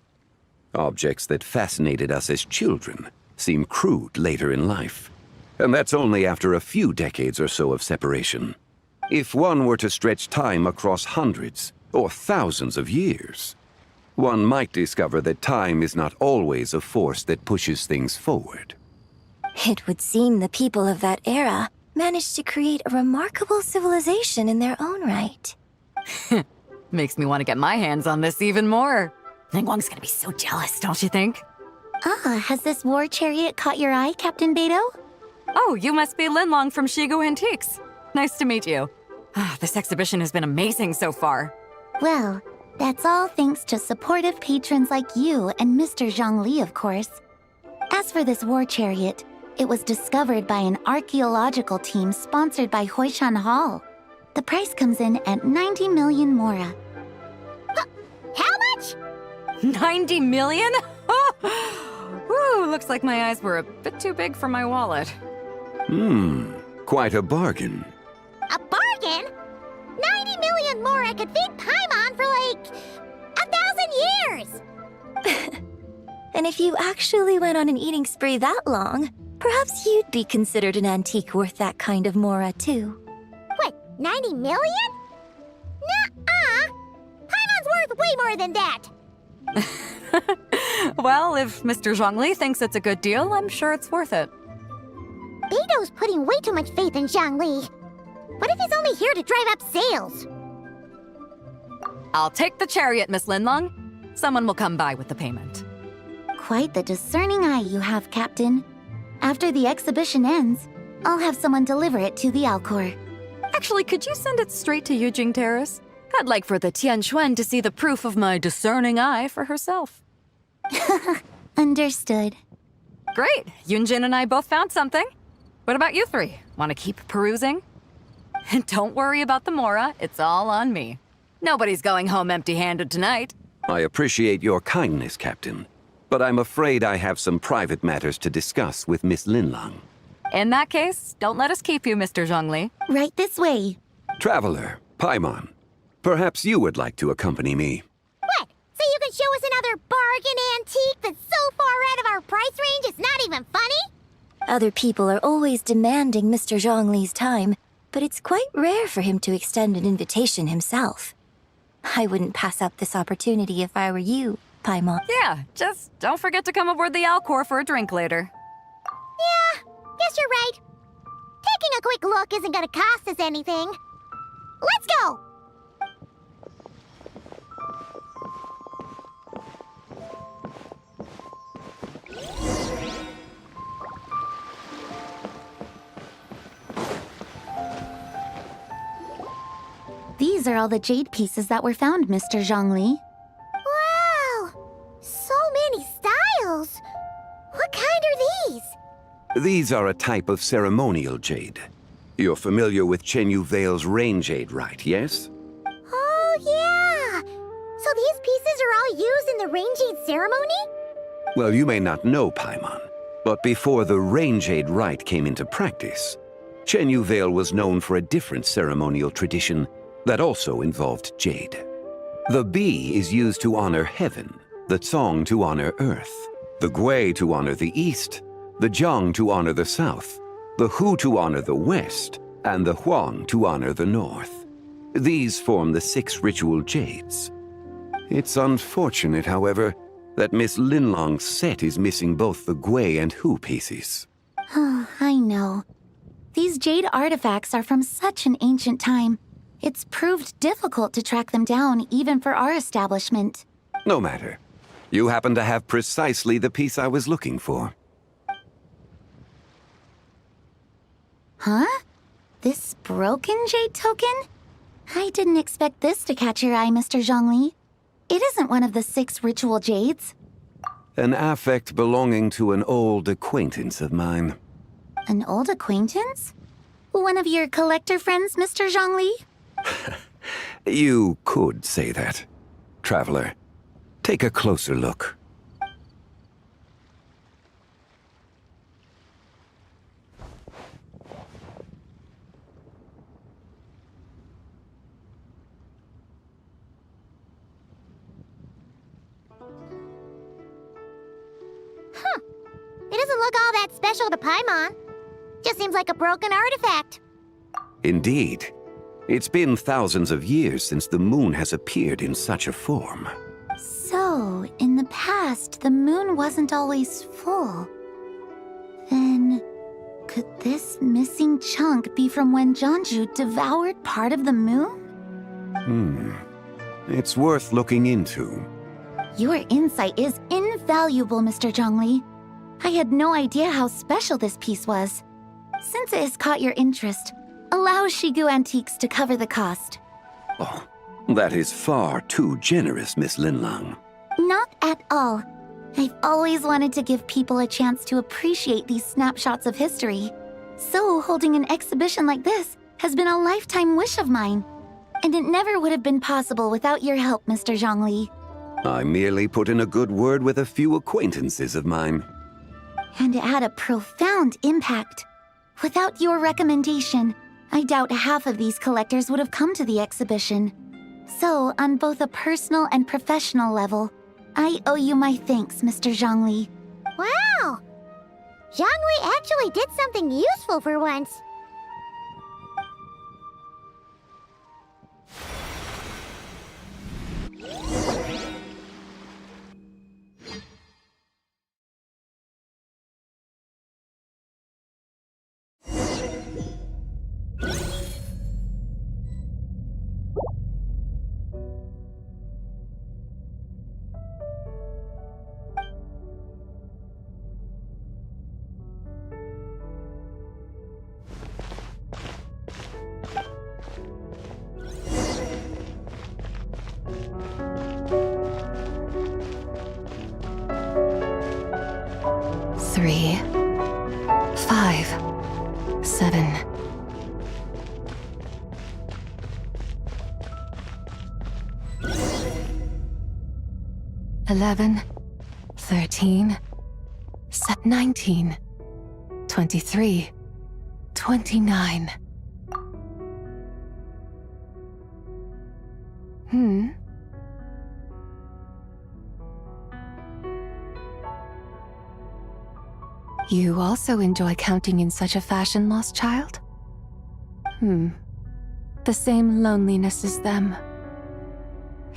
Objects that fascinated us as children seem crude later in life. And that's only after a few decades or so of separation. If one were to stretch time across hundreds or thousands of years, one might discover that time is not always a force that pushes things forward. It would seem the people of that era managed to create a remarkable civilization in their own right. Makes me want to get my hands on this even more. Ningguang's gonna be so jealous, don't you think? Ah, has this war chariot caught your eye, Captain Beto? Oh, you must be Linlong from Shigu Antiques. Nice to meet you. This exhibition has been amazing so far. Well, that's all thanks to supportive patrons like you and Mr. Zhongli, of course. As for this war chariot, it was discovered by an archaeological team sponsored by Hoishan Hall. The price comes in at 90 million mora. How much? 90 million? Woo, looks like my eyes were a bit too big for my wallet. Quite a bargain. A bargain? 90 million mora could feed Paimon for like 1,000 years! And if you actually went on an eating spree that long, perhaps you'd be considered an antique worth that kind of mora, too. What, 90 million? Nuh-uh! Paimon's worth way more than that! Well, if Mr. Zhongli thinks it's a good deal, I'm sure it's worth it. Beto's putting way too much faith in Zhongli. What if he's only here to drive up sales? I'll take the chariot, Miss Linlong. Someone will come by with the payment. Quite the discerning eye you have, Captain. After the exhibition ends, I'll have someone deliver it to the Alcor. Actually, could you send it straight to Yujing Terrace? I'd like for the Tianquan to see the proof of my discerning eye for herself. Understood. Great! Yunjin and I both found something. What about you three? Want to keep perusing? And don't worry about the mora, it's all on me. Nobody's going home empty-handed tonight. I appreciate your kindness, Captain, but I'm afraid I have some private matters to discuss with Miss Linlong. In that case, don't let us keep you, Mr. Zhongli. Right this way. Traveler, Paimon, perhaps you would like to accompany me. What? So you can show us another bargain antique that's so far out of our price range it's not even funny? Other people are always demanding Mr. Zhongli's time, but it's quite rare for him to extend an invitation himself. I wouldn't pass up this opportunity if I were you, Paimon. Yeah, just don't forget to come aboard the Alcor for a drink later. Yeah, guess you're right. Taking a quick look isn't gonna cost us anything. Let's go! These are all the jade pieces that were found, Mr. Zhongli. Wow! So many styles! What kind are these? These are a type of ceremonial jade. You're familiar with Chenyu Vale's rain jade, right, yes? Oh, yeah! So these pieces are all used in the rain jade ceremony? Well, you may not know, Paimon, but before the rain jade rite came into practice, Chenyu Vale was known for a different ceremonial tradition that also involved jade. The Bi is used to honor heaven, the Cong to honor earth, the Gui to honor the east, the Jiang to honor the south, the Hu to honor the west, and the Huang to honor the north. These form the 6 ritual jades. It's unfortunate, however, that Miss Linlong's set is missing both the Gui and Hu pieces. Oh, I know. These jade artifacts are from such an ancient time. It's proved difficult to track them down, even for our establishment. No matter. You happen to have precisely the piece I was looking for. Huh? This broken jade token? I didn't expect this to catch your eye, Mr. Zhongli. It isn't one of the 6 ritual jades. An affect belonging to an old acquaintance of mine. An old acquaintance? One of your collector friends, Mr. Zhongli? You could say that. Traveler, take a closer look. Huh. It doesn't look all that special to Paimon. Just seems like a broken artifact. Indeed. It's been thousands of years since the moon has appeared in such a form. So, in the past, the moon wasn't always full. Then, could this missing chunk be from when Jeonju devoured part of the moon? It's worth looking into. Your insight is invaluable. valuable, Mr. Zhongli. I had no idea how special this piece was. Since it has caught your interest, allow Shigu Antiques to cover the cost. Oh, that is far too generous, Miss Linlang. Not at all. I've always wanted to give people a chance to appreciate these snapshots of history. So holding an exhibition like this has been a lifetime wish of mine. And it never would have been possible without your help, Mr. Zhongli. I merely put in a good word with a few acquaintances of mine. And it had a profound impact. Without your recommendation, I doubt half of these collectors would have come to the exhibition. So, on both a personal and professional level, I owe you my thanks, Mr. Zhongli. Wow! Zhongli actually did something useful for once. Three, 5, 7. $11, 13, 19, 23, 29. You also enjoy counting in such a fashion, lost child? The same loneliness as them.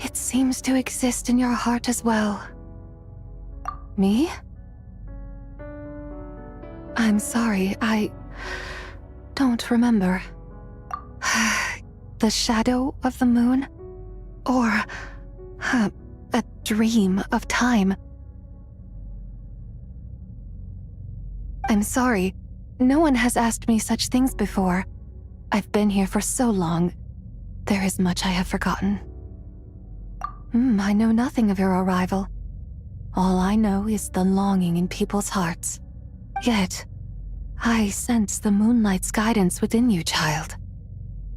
It seems to exist in your heart as well. Me? I'm sorry, I don't remember. The shadow of the moon? Or a dream of time? I'm sorry. No one has asked me such things before. I've been here for so long. There is much I have forgotten. I know nothing of your arrival. All I know is the longing in people's hearts. Yet, I sense the moonlight's guidance within you, child.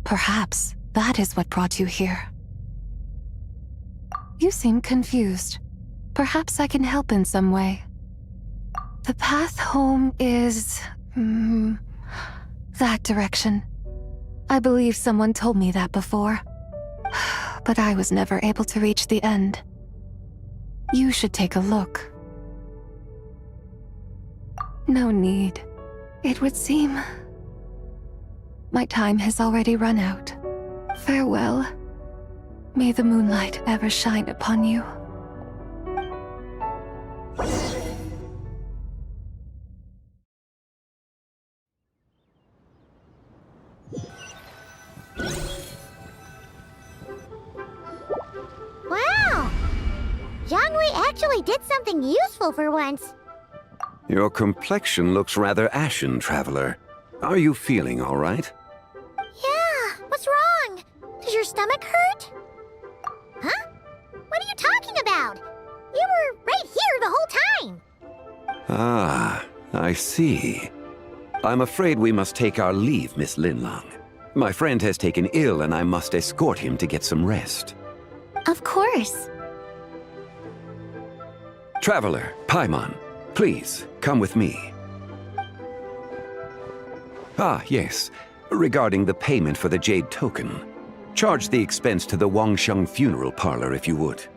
Perhaps that is what brought you here. You seem confused. Perhaps I can help in some way. The path home is... that direction. I believe someone told me that before. But I was never able to reach the end. You should take a look. No need. It would seem... my time has already run out. Farewell. May the moonlight ever shine upon you. Wow! Zhongli actually did something useful for once. Your complexion looks rather ashen, traveler. Are you feeling all right? Yeah, what's wrong? Does your stomach hurt? Huh? What are you talking about? You were right here the whole time. Ah, I see. I'm afraid we must take our leave, Miss Linlang. My friend has taken ill and I must escort him to get some rest. Of course. Traveler, Paimon, please, come with me. Ah, yes. Regarding the payment for the jade token. Charge the expense to the Wangsheng funeral parlor if you would.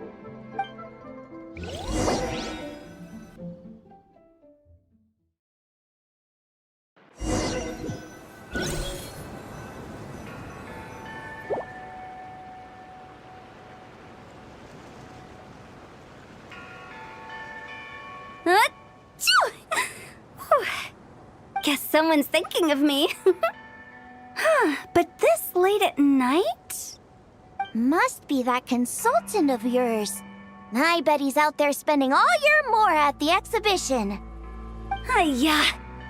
Guess someone's thinking of me. But this late at night? Must be that consultant of yours. I bet he's out there spending all year more at the exhibition. Yeah,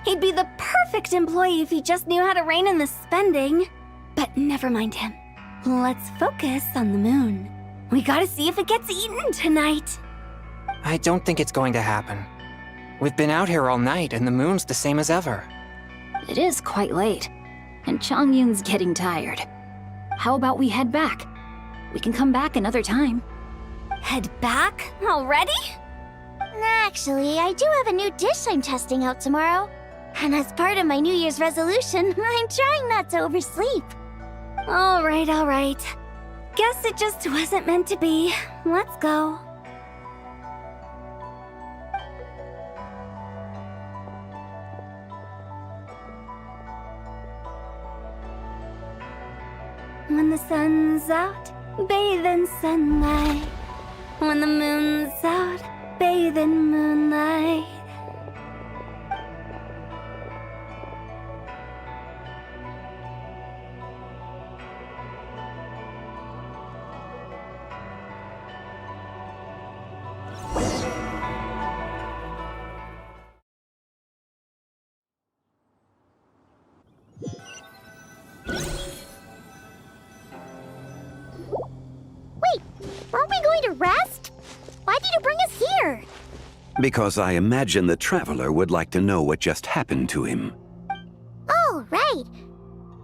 he'd be the perfect employee if he just knew how to rein in the spending. But never mind him. Let's focus on the moon. We gotta see if it gets eaten tonight. I don't think it's going to happen. We've been out here all night and the moon's the same as ever. It is quite late, and Chongyun's getting tired. How about we head back? We can come back another time. Head back? Already? Actually, I do have a new dish I'm testing out tomorrow. And as part of my New Year's resolution, I'm trying not to oversleep. All right. Guess it just wasn't meant to be. Let's go. When the sun's out, bathe in sunlight. When the moon's out, bathe in moonlight. Wait, aren't we going to rest? Why did you bring us here? Because I imagine the traveler would like to know what just happened to him. Oh, right.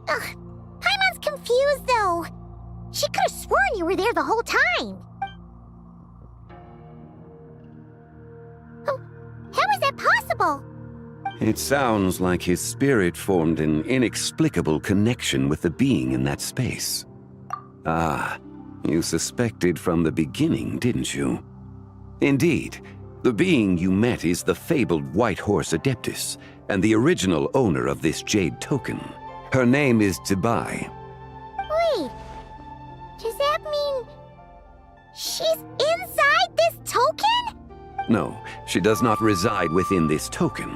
Ugh, Paimon's confused, though. She could have sworn you were there the whole time. Oh, how is that possible? It sounds like his spirit formed an inexplicable connection with the being in that space. Ah, you suspected from the beginning, didn't you? Indeed, the being you met is the fabled White Horse Adeptus, and the original owner of this jade token. Her name is Teyvat. Wait, does that mean she's inside this token? No, she does not reside within this token,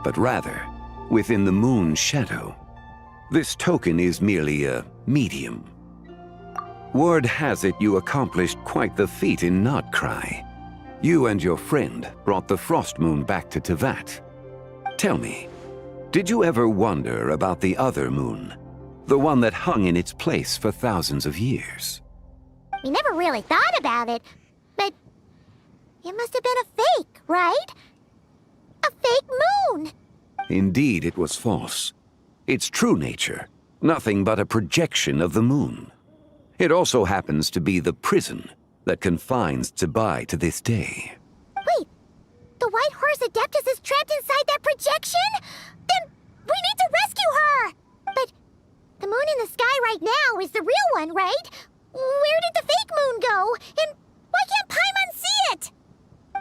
but rather within the moon's shadow. This token is merely a medium. Word has it you accomplished quite the feat in Nodcry. You and your friend brought the Frost Moon back to Teyvat. Tell me, did you ever wonder about the other moon? The one that hung in its place for thousands of years? We never really thought about it, but it must have been a fake, right? A fake moon! Indeed, it was false. Its true nature, nothing but a projection of the moon. It also happens to be the prison that confines Teyvat to this day. Wait, the White Horse Adeptus is trapped inside that projection? Then we need to rescue her! But the moon in the sky right now is the real one, right? Where did the fake moon go? And why can't Paimon see it?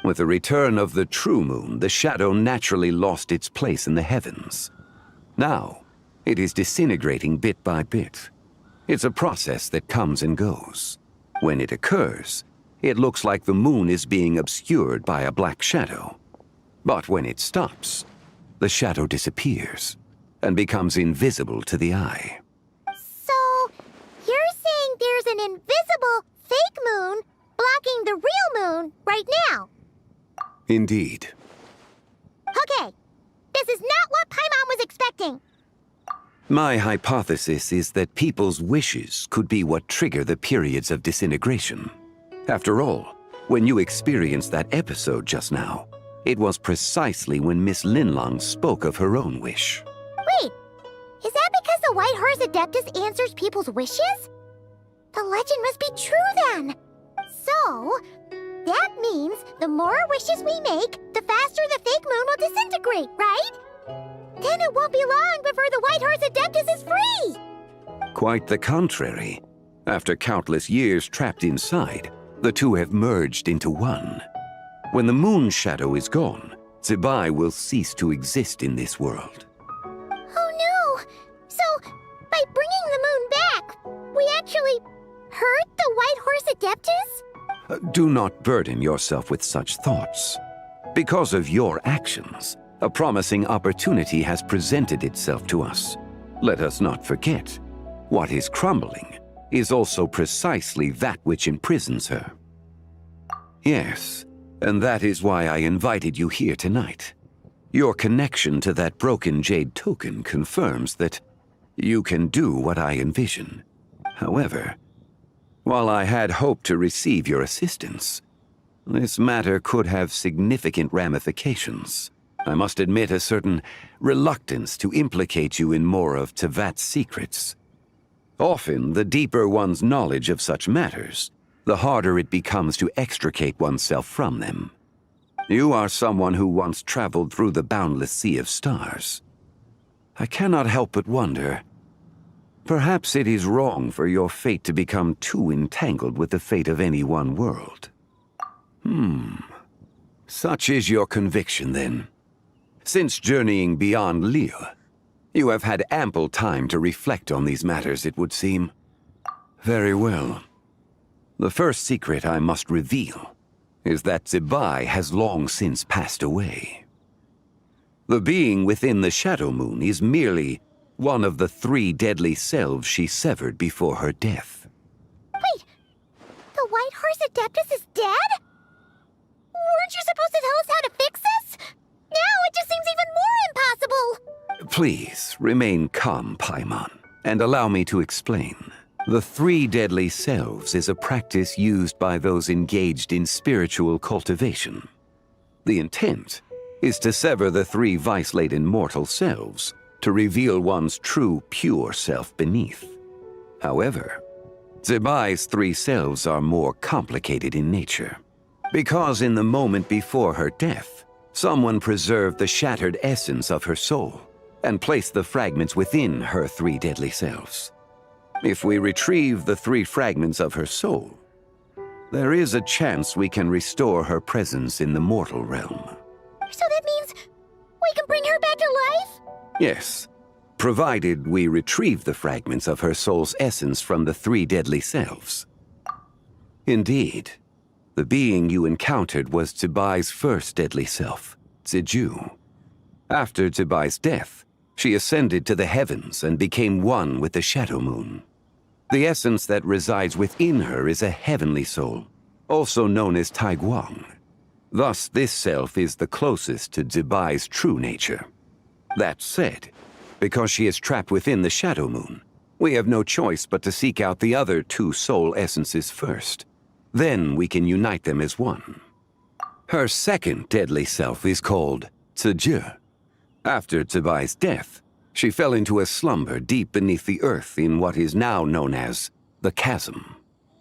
With the return of the true moon, the shadow naturally lost its place in the heavens. Now, it is disintegrating bit by bit. It's a process that comes and goes. When it occurs, it looks like the moon is being obscured by a black shadow. But when it stops, the shadow disappears and becomes invisible to the eye. So, you're saying there's an invisible fake moon blocking the real moon right now? Indeed. Okay, this is not what Paimon was expecting. My hypothesis is that people's wishes could be what trigger the periods of disintegration. After all, when you experienced that episode just now, it was precisely when Miss Linlong spoke of her own wish. Wait, is that because the White Horse Adeptus answers people's wishes? The legend must be true then. So, that means the more wishes we make, the faster the fake moon will disintegrate, right? Then it won't be long before the White Horse Adeptus is free! Quite the contrary. After countless years trapped inside, the two have merged into one. When the moon shadow is gone, Teyvat will cease to exist in this world. Oh no! So, by bringing the moon back, we actually hurt the White Horse Adeptus? Do not burden yourself with such thoughts. Because of your actions, a promising opportunity has presented itself to us. Let us not forget, what is crumbling is also precisely that which imprisons her. Yes, and that is why I invited you here tonight. Your connection to that broken jade token confirms that you can do what I envision. However, while I had hoped to receive your assistance, this matter could have significant ramifications. I must admit a certain reluctance to implicate you in more of Teyvat's secrets. Often, the deeper one's knowledge of such matters, the harder it becomes to extricate oneself from them. You are someone who once traveled through the boundless sea of stars. I cannot help but wonder, perhaps it is wrong for your fate to become too entangled with the fate of any one world. Such is your conviction, then. Since journeying beyond Liyue, you have had ample time to reflect on these matters, it would seem. Very well. The first secret I must reveal is that Zebai has long since passed away. The being within the Shadow Moon is merely one of the 3 deadly selves she severed before her death. Wait, the White Horse Adeptus is dead? Weren't you supposed to tell us how to fix this? Now it just seems even more impossible! Please, remain calm, Paimon, and allow me to explain. The 3 deadly selves is a practice used by those engaged in spiritual cultivation. The intent is to sever the 3 vice-laden mortal selves to reveal one's true, pure self beneath. However, Zebai's 3 selves are more complicated in nature. Because in the moment before her death, someone preserved the shattered essence of her soul and placed the fragments within her 3 deadly selves. If we retrieve the 3 fragments of her soul, there is a chance we can restore her presence in the mortal realm. So that means we can bring her back to life? Yes, provided we retrieve the fragments of her soul's essence from the 3 deadly selves. Indeed, the being you encountered was Zebai's first deadly self, Ziju. After Zebai's death, she ascended to the heavens and became one with the Shadow Moon. The essence that resides within her is a heavenly soul, also known as Taiguang. Thus, this self is the closest to Zebai's true nature. That said, because she is trapped within the Shadow Moon, we have no choice but to seek out the other 2 soul essences first. Then we can unite them as one. Her second deadly self is called Ziju. After Zebai's death, she fell into a slumber deep beneath the earth in what is now known as the Chasm.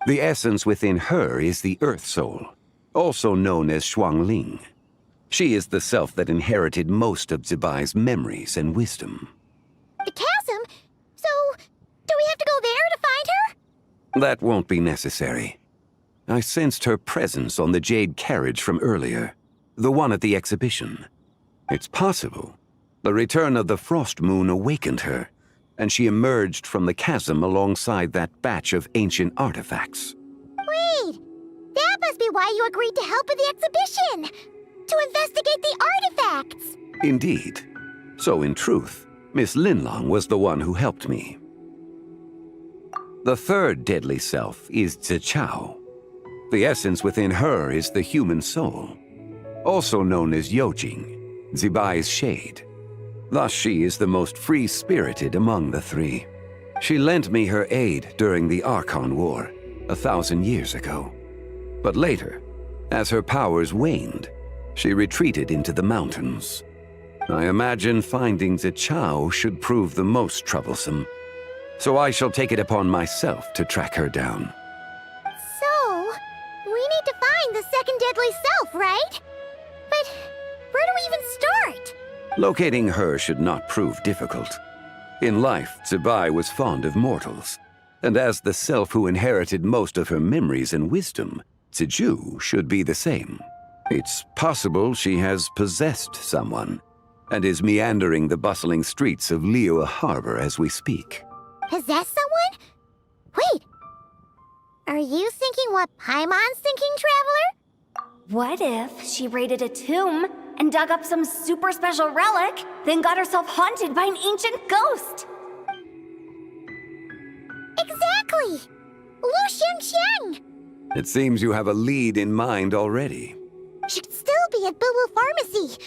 The essence within her is the Earth Soul, also known as Shuangling. She is the self that inherited most of Zebai's memories and wisdom. The chasm? So, do we have to go there to find her? That won't be necessary. I sensed her presence on the jade carriage from earlier, the one at the exhibition. It's possible the return of the Frost Moon awakened her, and she emerged from the chasm alongside that batch of ancient artifacts. Wait, that must be why you agreed to help with the exhibition! To investigate the artifacts! Indeed. So in truth, Miss Linlong was the one who helped me. The third deadly self is Zichao. The essence within her is the human soul, also known as Yojing, Zebai's shade. Thus she is the most free-spirited among the 3. She lent me her aid during the Archon War 1,000 years ago. But later, as her powers waned, she retreated into the mountains. I imagine finding Zichao should prove the most troublesome, so I shall take it upon myself to track her down. So, we need to find the second deadly self, right? But where do we even start? Locating her should not prove difficult. In life, Zebai was fond of mortals, and as the self who inherited most of her memories and wisdom, Ziju should be the same. It's possible she has possessed someone, and is meandering the bustling streets of Liyue Harbor as we speak. Possess someone? Wait, are you thinking what Paimon's thinking, Traveler? What if she raided a tomb and dug up some super special relic, then got herself haunted by an ancient ghost? Exactly! Lu Xingqiang! It seems you have a lead in mind already. Should still be at Boo Boo Pharmacy.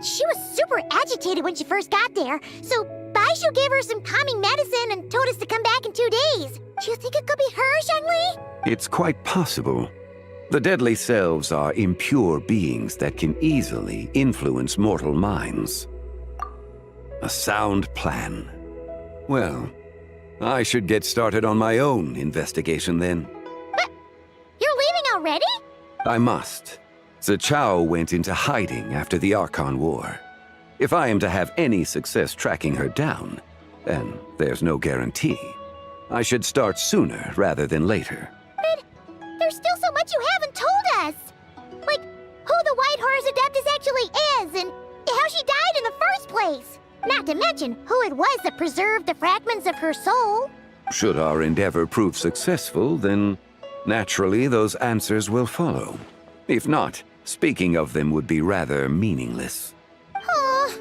She was super agitated when she first got there, so Baishu gave her some calming medicine and told us to come back in 2 days. Do you think it could be her, Zhengli? It's quite possible. The deadly selves are impure beings that can easily influence mortal minds. A sound plan. Well, I should get started on my own investigation then. But you're leaving already? I must. Zichao went into hiding after the Archon War. If I am to have any success tracking her down, and there's no guarantee, I should start sooner rather than later. But there's still so much you haven't told us! Like, who the White Horse Adeptus actually is, and how she died in the first place! Not to mention who it was that preserved the fragments of her soul. Should our endeavor prove successful, then naturally those answers will follow. If not, speaking of them would be rather meaningless. Huh.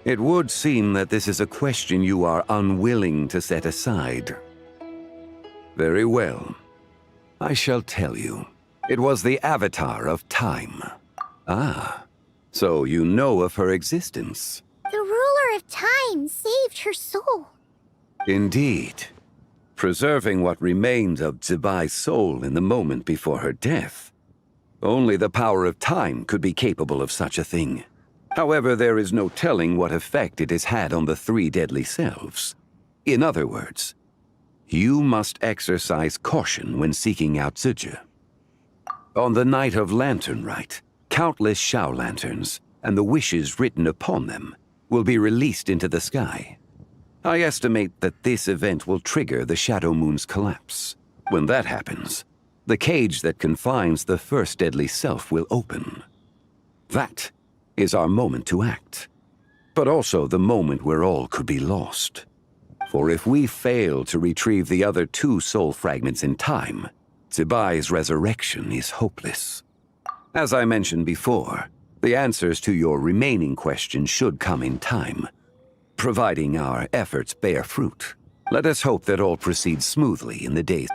It would seem that this is a question you are unwilling to set aside. Very well. I shall tell you. It was the Avatar of Time. Ah, so you know of her existence. The ruler of time saved her soul. Indeed. Preserving what remained of Zibai's soul in the moment before her death. Only the power of time could be capable of such a thing. However, there is no telling what effect it has had on the 3 deadly selves. In other words, you must exercise caution when seeking out Zizhi. On the night of Lantern Rite, countless Shao lanterns, and the wishes written upon them, will be released into the sky. I estimate that this event will trigger the Shadow Moon's collapse. When that happens, the cage that confines the first deadly self will open. That is our moment to act, but also the moment where all could be lost. For if we fail to retrieve the other 2 soul fragments in time, Zibai's resurrection is hopeless. As I mentioned before, the answers to your remaining questions should come in time, providing our efforts bear fruit. Let us hope that all proceeds smoothly in the days.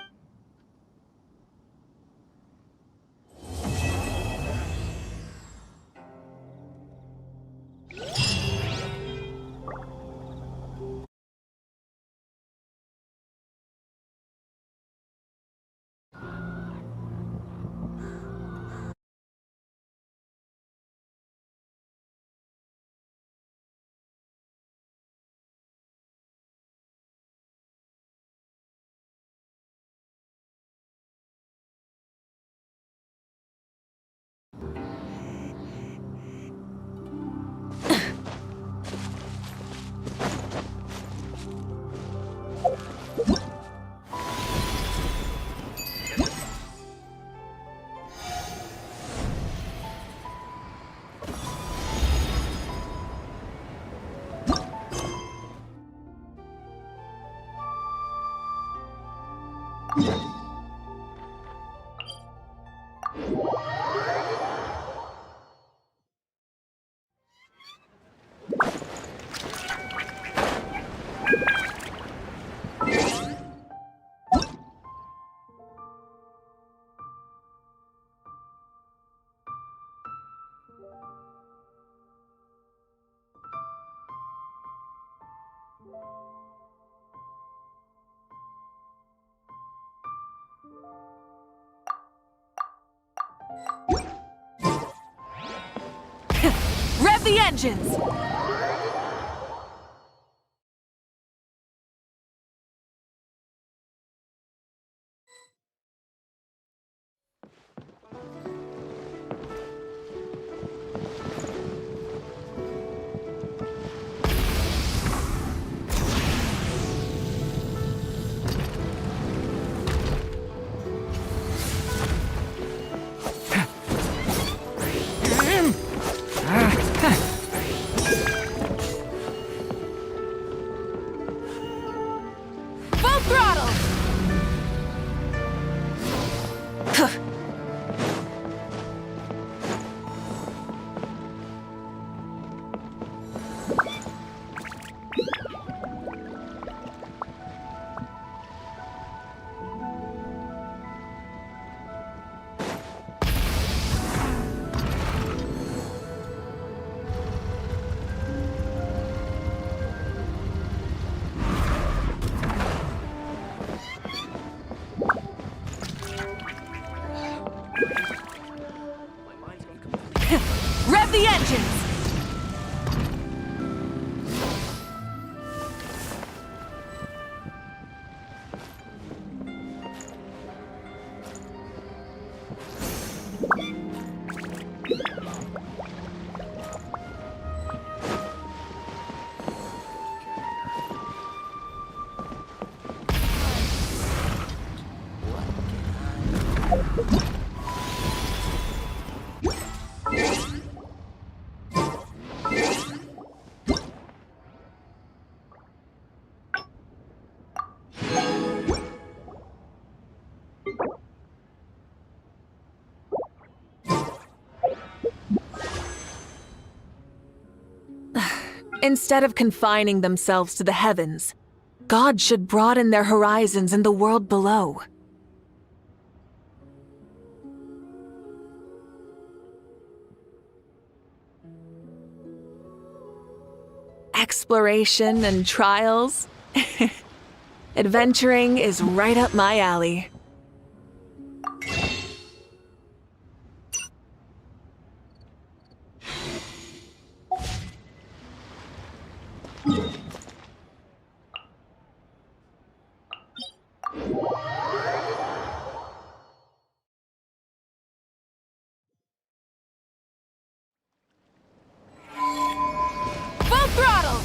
Rev the engines! Rev the engines! Instead of confining themselves to the heavens, God should broaden their horizons in the world below. Exploration and trials. Adventuring is right up my alley. Full throttle!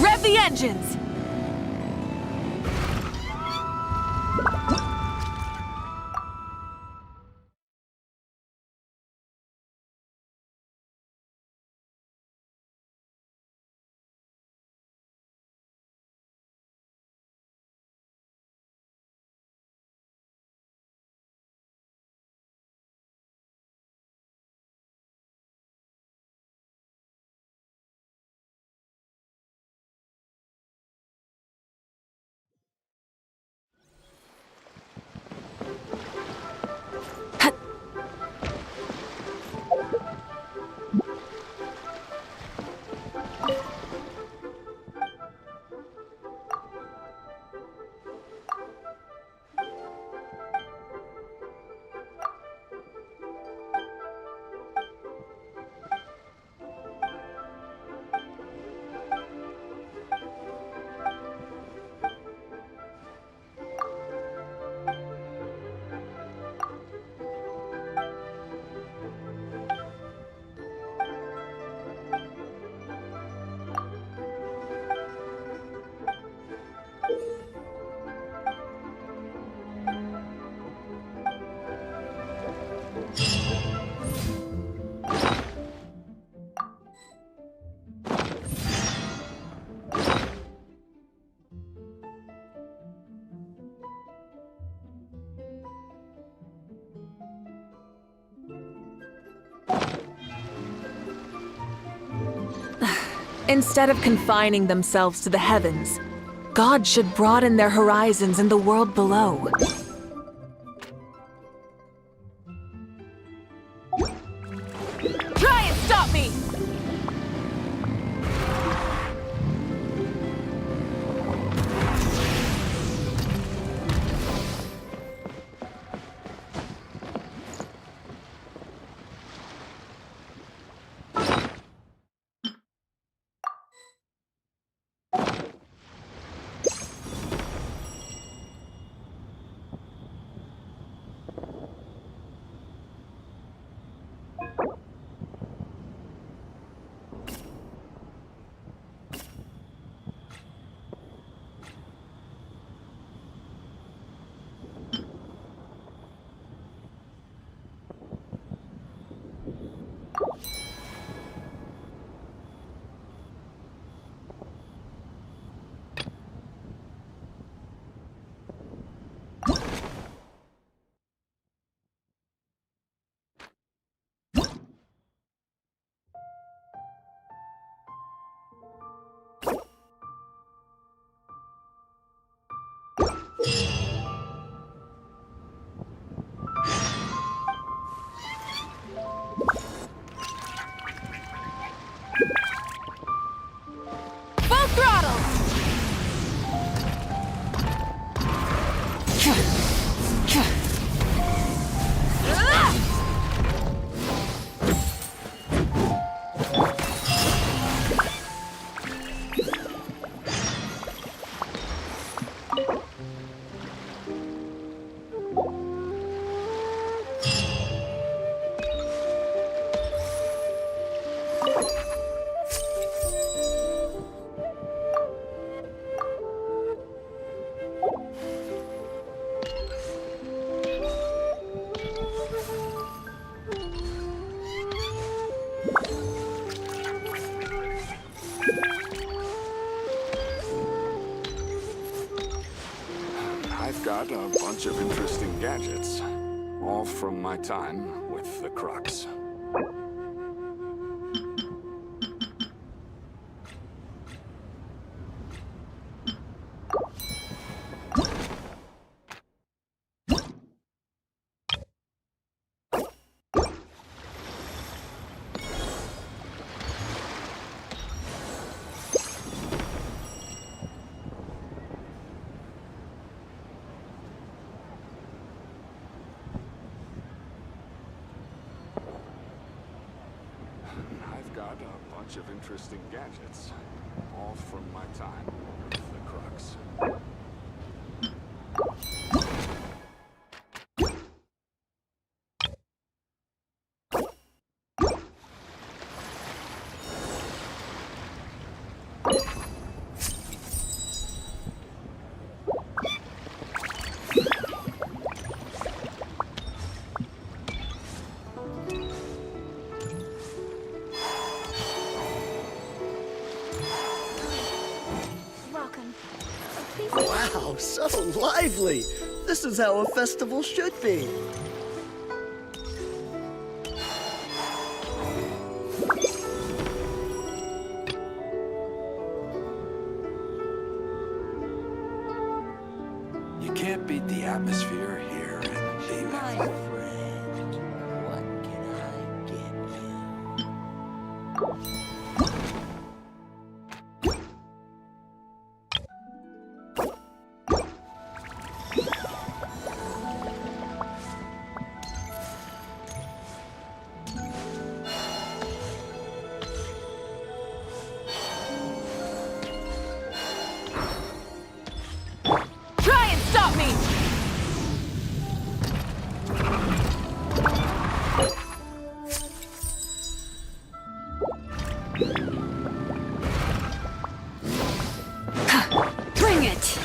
Rev the engines! Instead of confining themselves to the heavens, God should broaden their horizons in the world below. Try and stop me! got a bunch of interesting gadgets, all from my time with the Crux. I've got a bunch of interesting gadgets, all from my time with the Crux. Wow, so lively! This is how a festival should be. You can't beat the atmosphere here in Teyvat. What can I get you? Try and stop me! Bring it!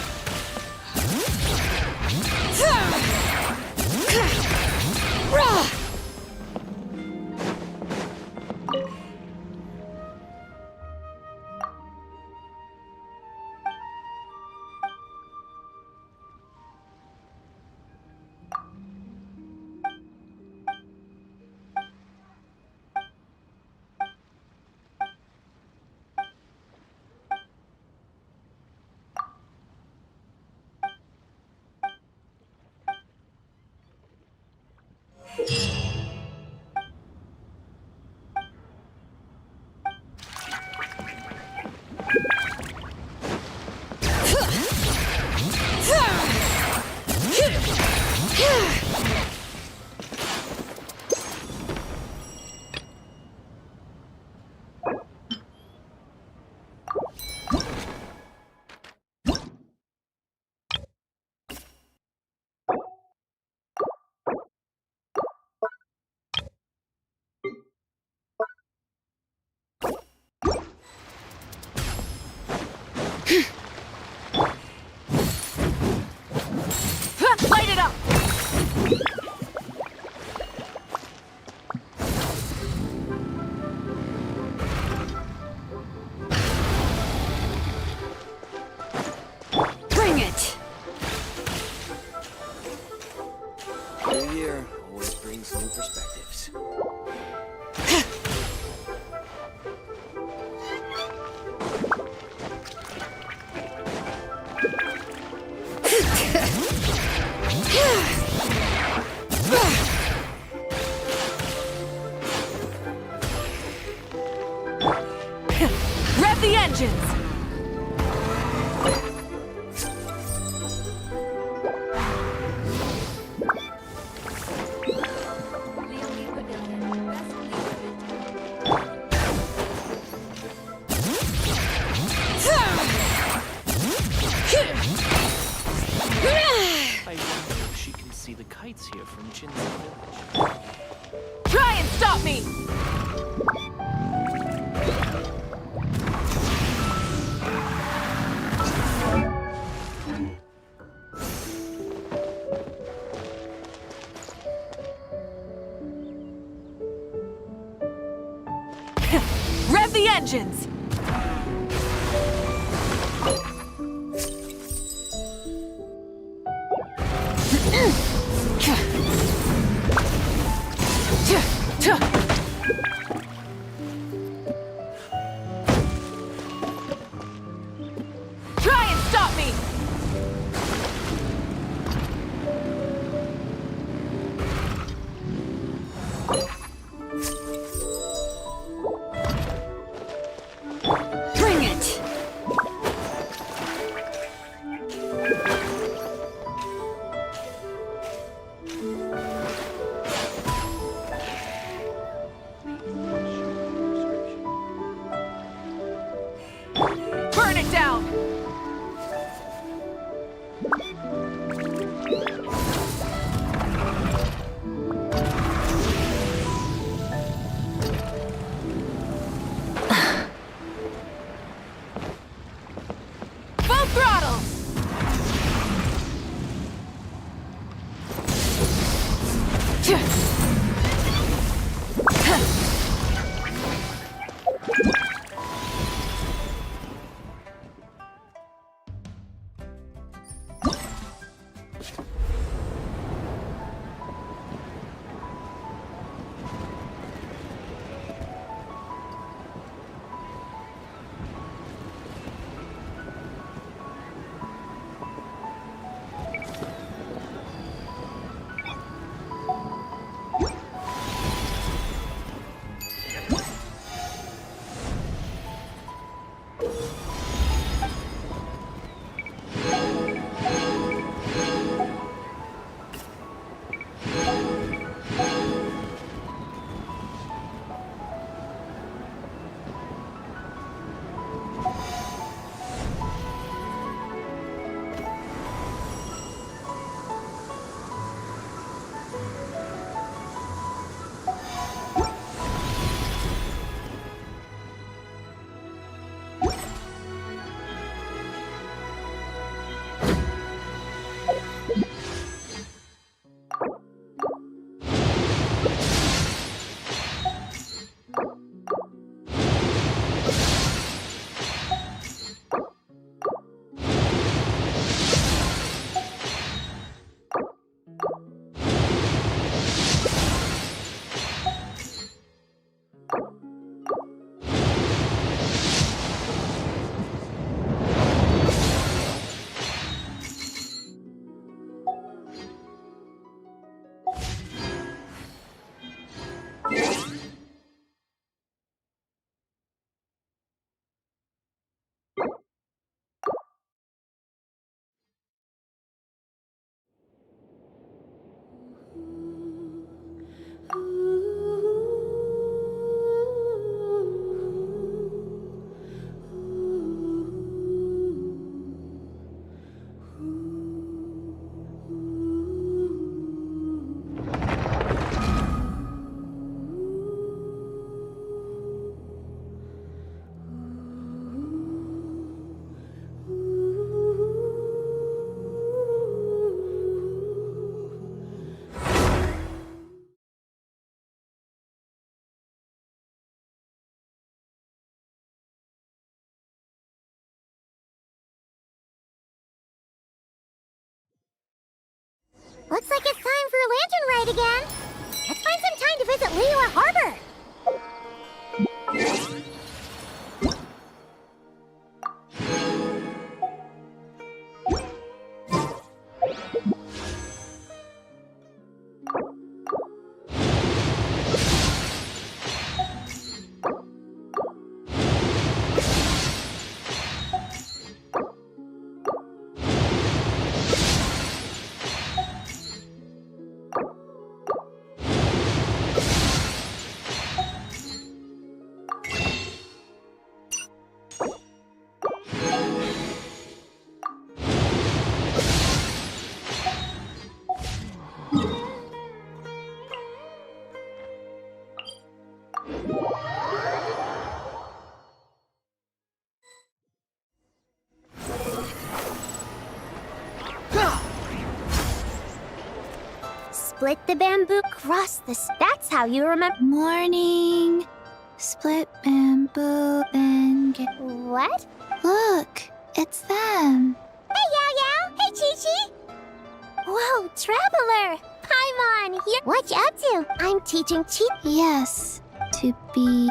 Light it up! Bring it! New year always brings new perspectives. Rev the engines! I wonder if she can see the kites here from Genshin Village. Try and stop me! Rev the engines! Looks like it's time for a lantern ride again. Let's find some time to visit Liyue Harbor. Split the bamboo, cross that's how you remember. Morning. Split bamboo, then get... What? Look, it's them. Hey, Yao Yao! Hey, Chi-Chi! Whoa, Traveler! Paimon, here. What you up to? I'm teaching Chi... Yes, to be...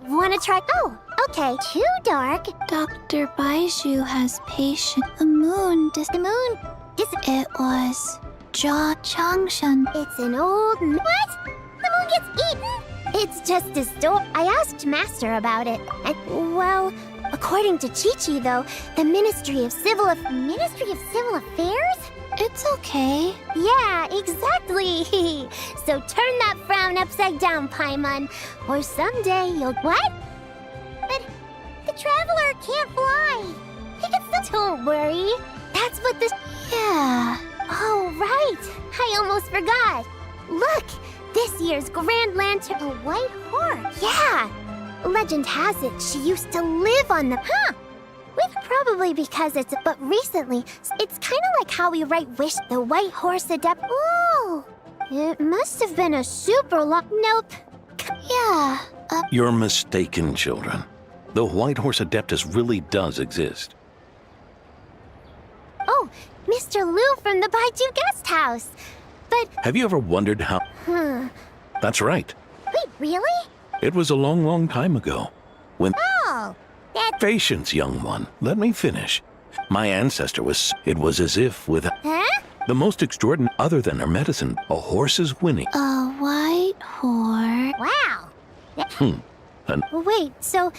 Wanna try... Oh, okay. Too dark. Dr. Baizhu has patient... The moon It was... Jaw Changshan. It's an old... What? The moon gets eaten? It's just a story. I asked Master about it, and, well, according to Chi-Chi, though, the Ministry of Civil Affairs? It's okay. Yeah, exactly. So turn that frown upside down, Paimon, or someday you'll... What? But the Traveler can't fly. He can still... Don't worry. That's what this... Yeah. Oh, right! I almost forgot! Look! This year's Grand Lantern... A white horse! Yeah! Legend has it she used to live on the... Huh! With probably because it's... But recently, it's kind of like how we write wish... The white horse adept... Ooh! It must have been a super long. Nope. Yeah. You're mistaken, children. The White Horse Adeptus really does exist. Oh, Mr. Liu from the Baiju guest house. But. Have you ever wondered how... That's right. Wait, really? It was a long, long time ago. When... Oh, that. Patience, young one. Let me finish. My ancestor was... It was as if with... Huh? The most extraordinary, other than her medicine, a horse's whinny. A white horse. Wow. And Wait, so.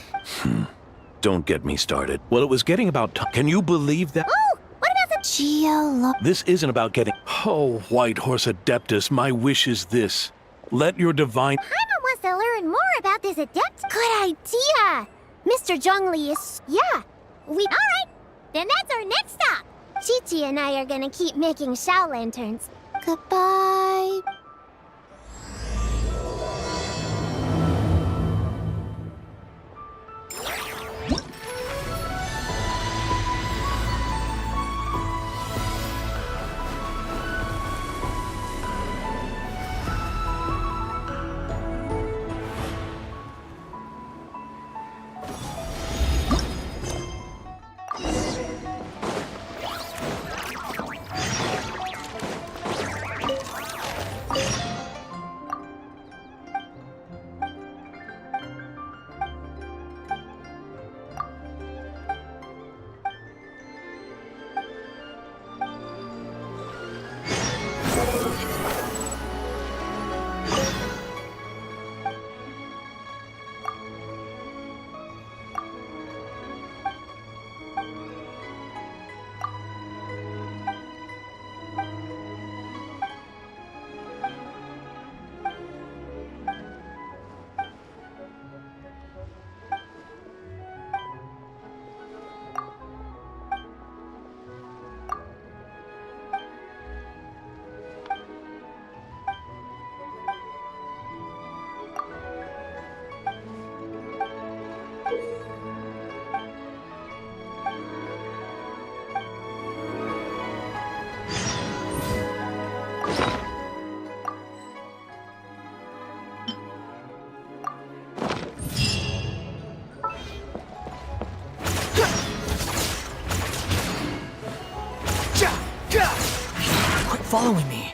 don't get me started. Well, it was getting about time. Can you believe that? Oh, what about the Geo? This isn't about getting... Oh, White Horse Adeptus, my wish is this. Let your divine... Paimon wants to learn more about this adept. Good idea. Mr. Zhongli is. Yeah. Alright. Then that's our next stop. Chi-Chi and I are gonna keep making Shao lanterns. Goodbye. Quit following me.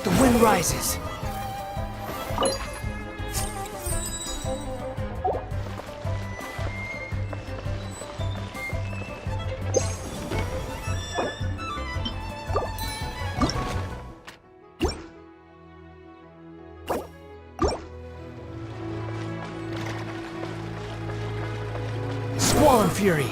The wind rises. Squall and fury.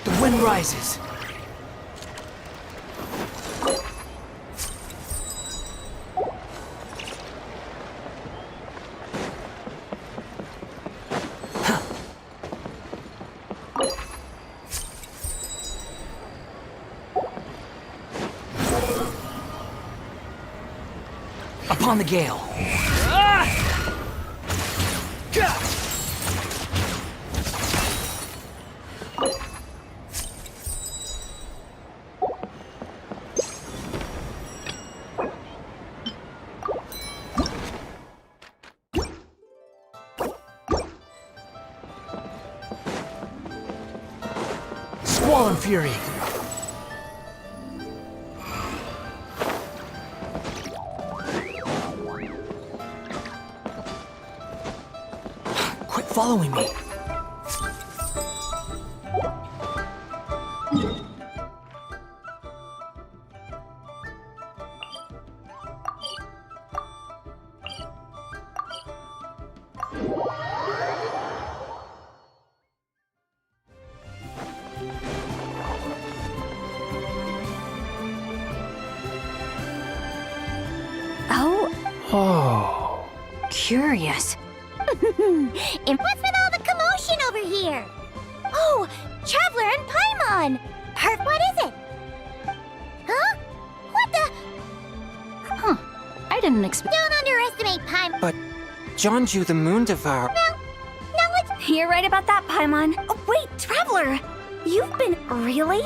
The wind rises. upon the gale. Squall Fury. Quit following me. Oh. Curious. And what's with all the commotion over here? Oh, Traveler and Paimon! What is it? Huh? What the? Huh. I didn't expect. Don't underestimate Paimon. But Jonju the Moon Devourer. Now let's. You're right about that, Paimon. Oh, wait, Traveler! You've been. Really?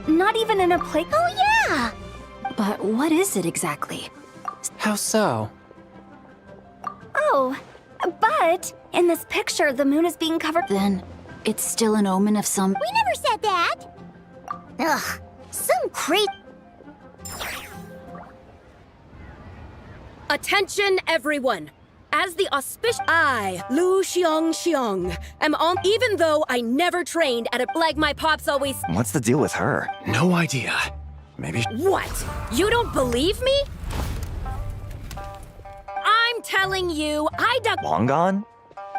Not even in a play? Oh, yeah! But what is it exactly? How so? Oh, but in this picture, the moon is being covered. Then it's still an omen of some. We never said that! Ugh, some crazy. Attention, everyone! As the I, Lu Xiong, am on. Even though I never trained at a. Like my pops always. What's the deal with her? No idea. Maybe. What? You don't believe me? I'm telling you, I dug. Long gone?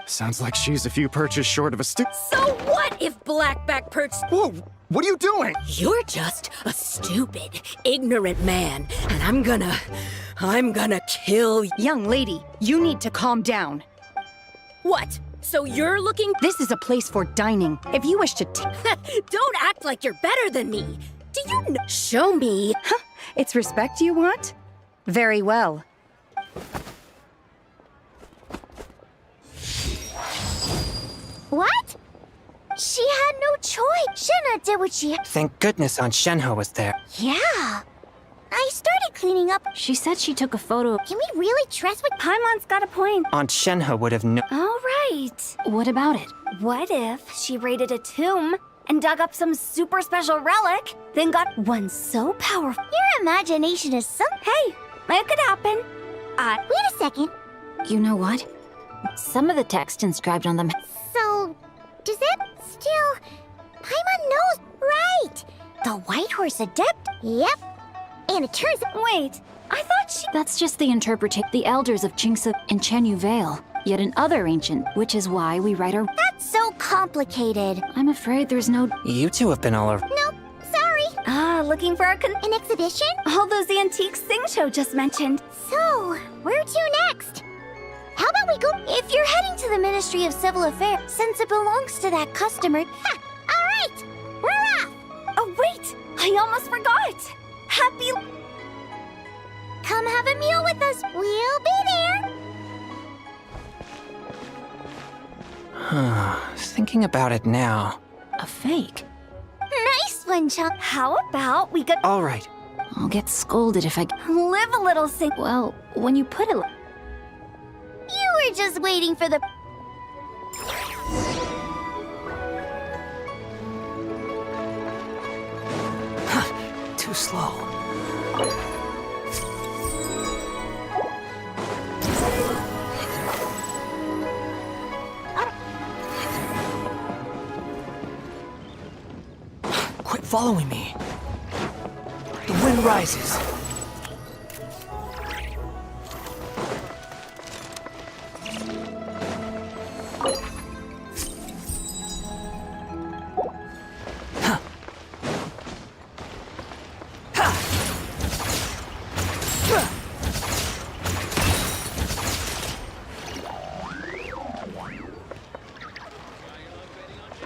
Sounds like she's a few perches short of a stu. So what if Blackback perched? Whoa! What are you doing? You're just a stupid, ignorant man, and I'm gonna kill you. Young lady, you need to calm down. What? So you're looking? This is a place for dining. If you wish to Don't act like you're better than me. Do you know? Show me. Huh? It's respect you want? Very well. What? She had no choice. Shenna did what she. Thank goodness Aunt Shenhe was there. Yeah. I started cleaning up. She said she took a photo. Can we really trust what? Paimon's got a point. Aunt Shenhe would have known. All right. What about it? What if she raided a tomb and dug up some super special relic, then got one so powerful? Your imagination is so. Hey, it could happen. Wait a second. You know what? Some of the text inscribed on them. So, does that still... Paimon knows, right? The White Horse Adept? Yep. And it turns... Wait, I thought she... That's just the interpretation. The elders of Qingce and Chenyu Vale, yet another ancient, which is why we write our... That's so complicated. I'm afraid there's no... You two have been all over. Nope, sorry. Looking for an exhibition? All those antiques Sing-Cho just mentioned. So, where to next? How about we go... If you're heading to the Ministry of Civil Affairs, since it belongs to that customer... Ha! All right! We're off! Oh, wait! I almost forgot! Happy... Come have a meal with us. We'll be there. Thinking about it now. A fake? Nice one, Chunk. How about we go... All right. I'll get scolded if I... Live a little, Sing... Well, when you put it... You were just waiting for the... Too slow. Quit following me. The wind rises.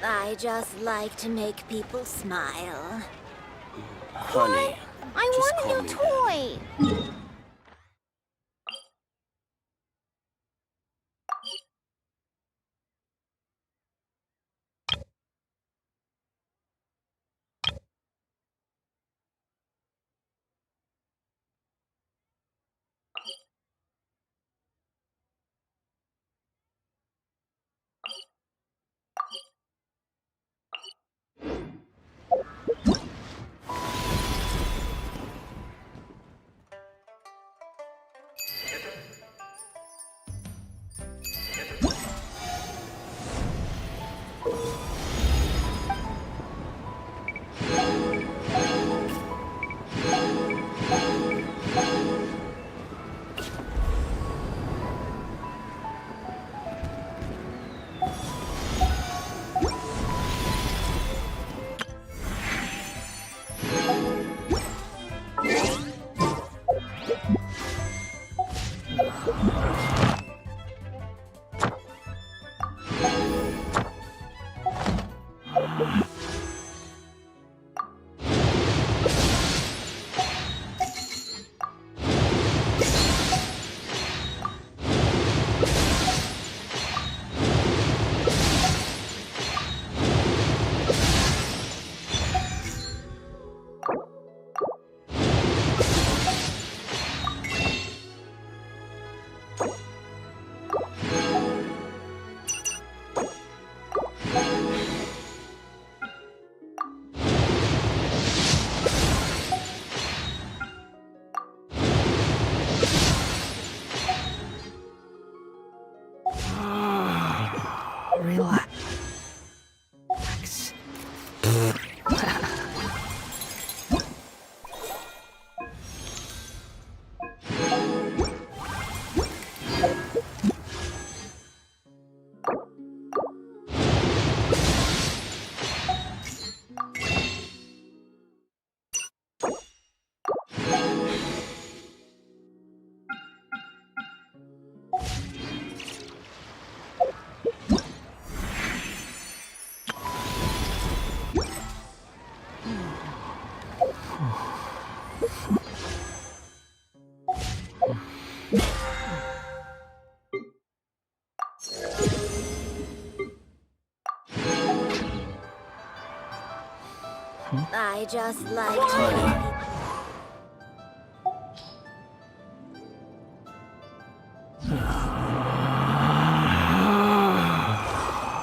I just like to make people smile. Honey, I want a new toy. Relax. I just like to...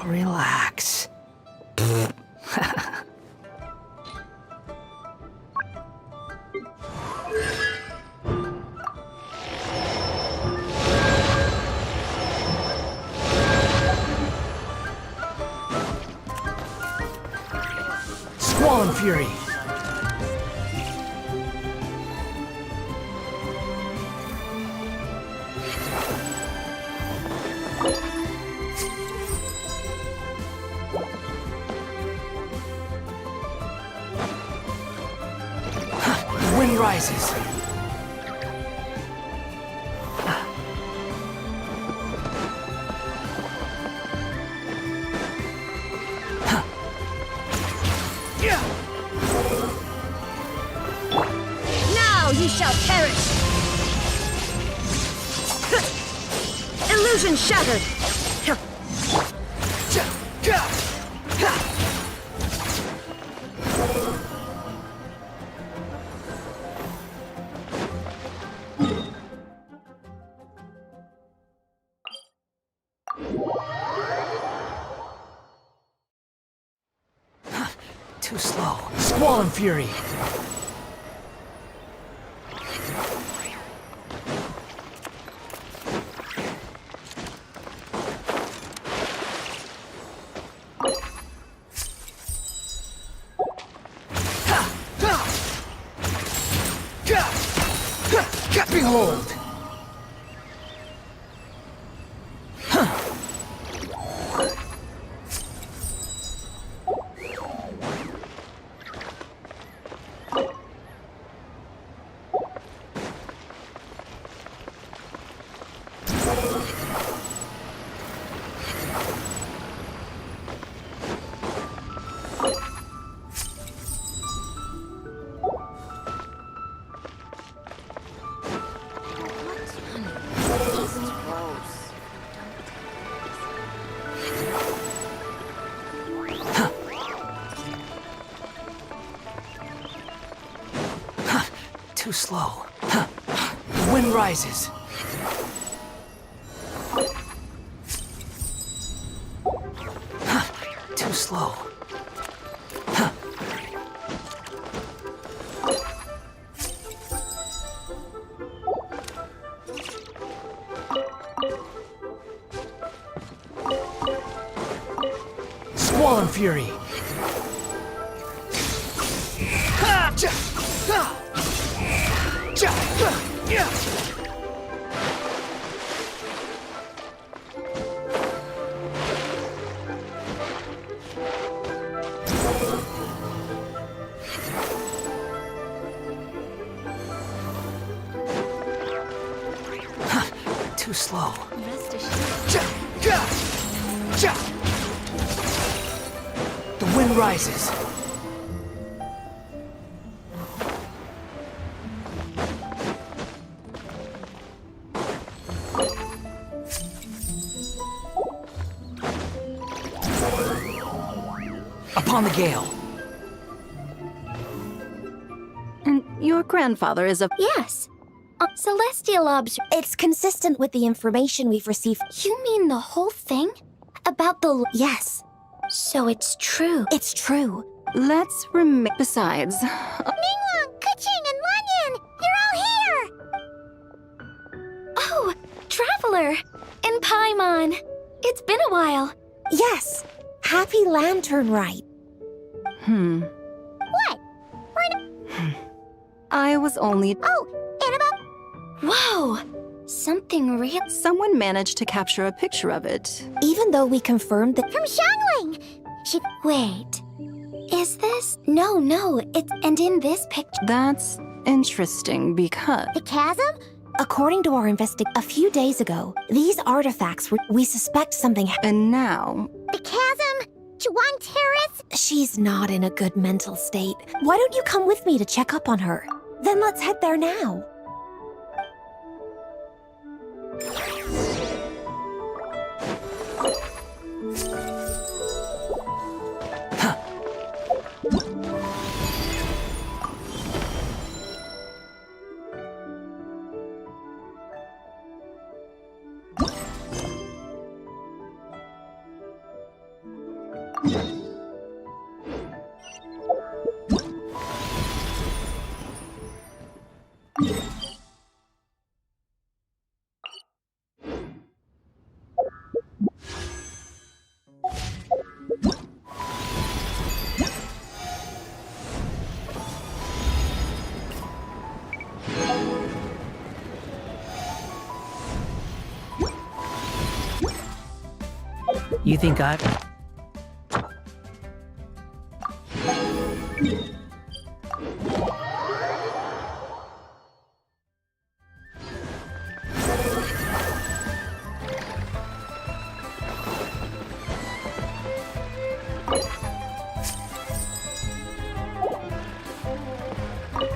Relax. Squall and Fury! The wind rises. Now you shall perish! Illusion shattered! Too slow. Squall and Fury! Behold! Too slow. The wind rises. Too slow. Squall and Fury. Too slow. The wind rises. Upon the gale. And your grandfather is a... Yes. Celestial It's consistent with the information we've received. You mean the whole thing? About the... Yes. So it's true. It's true. Let's Besides... Ningguang, Keqing, and Lanyan! You're all here! Oh, Traveler! And Paimon. It's been a while. Yes. Yes! Happy Lantern Rite. What? I was only... Oh, Annabelle? Whoa! Something real. Someone managed to capture a picture of it. Even though we confirmed that. From Xiangling! Wait. Is this? No, it's. And in this picture. That's interesting because... The chasm? According to our a few days ago, these artifacts were. We suspect something. And now... The chasm? Juan Terrace? She's not in a good mental state. Why don't you come with me to check up on her? Then let's head there now. You think I've...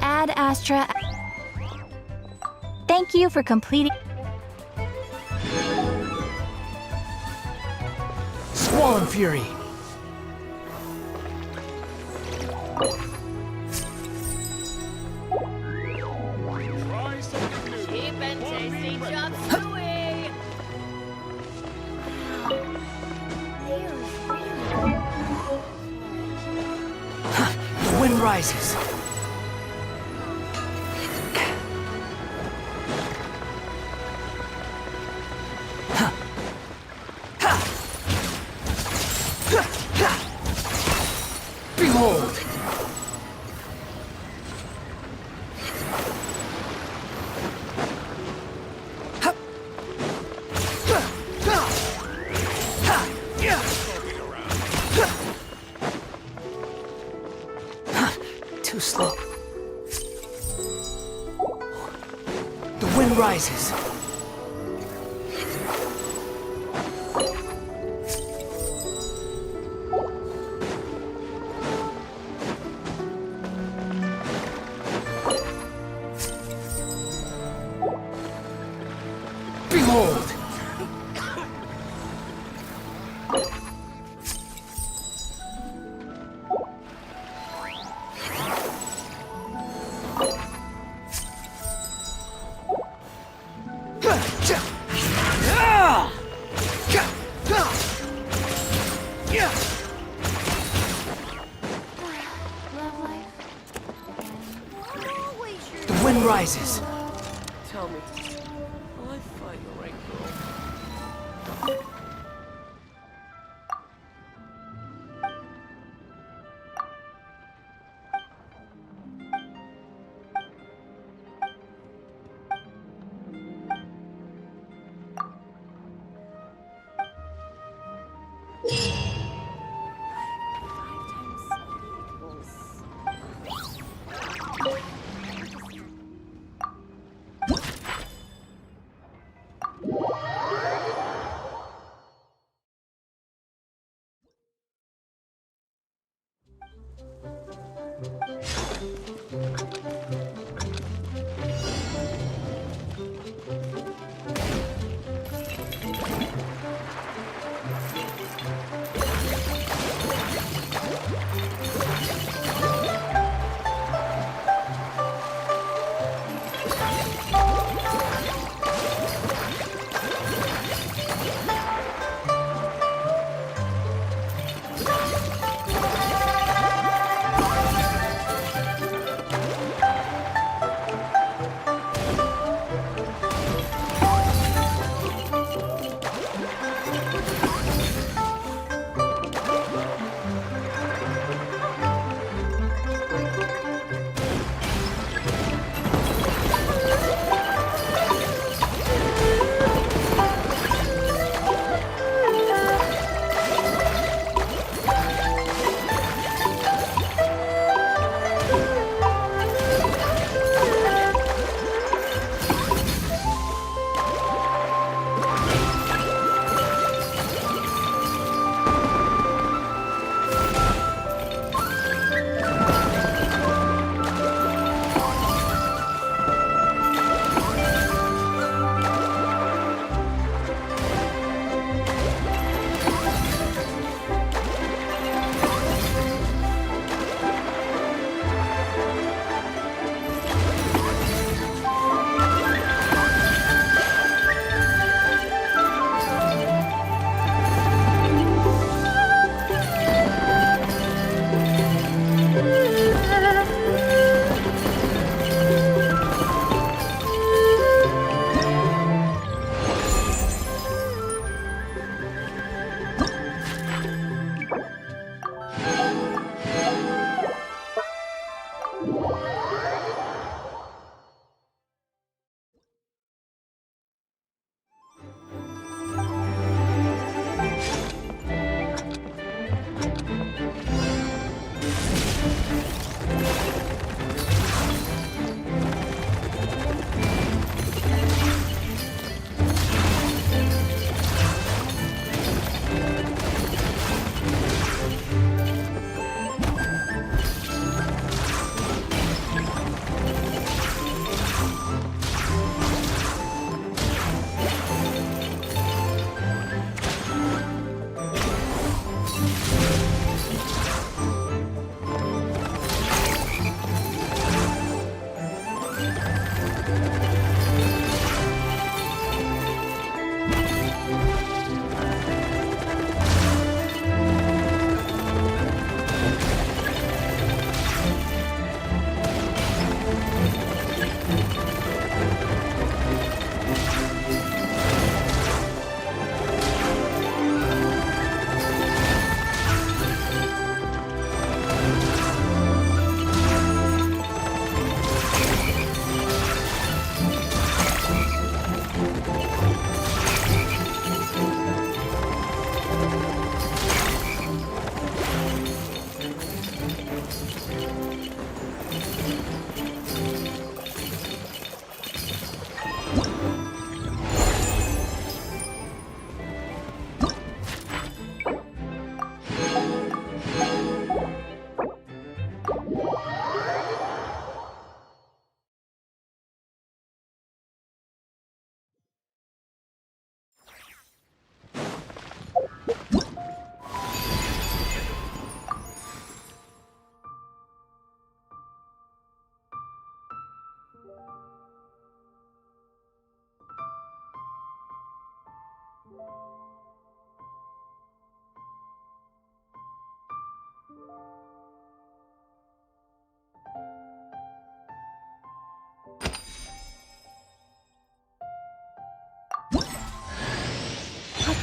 Ad Astra. Thank you for completing. Squall and Fury! Cheap and tasty chop suey! The wind rises. Behold! Too slow. The wind rises. Behold! The wind rises. Tell me, will I find the right girl?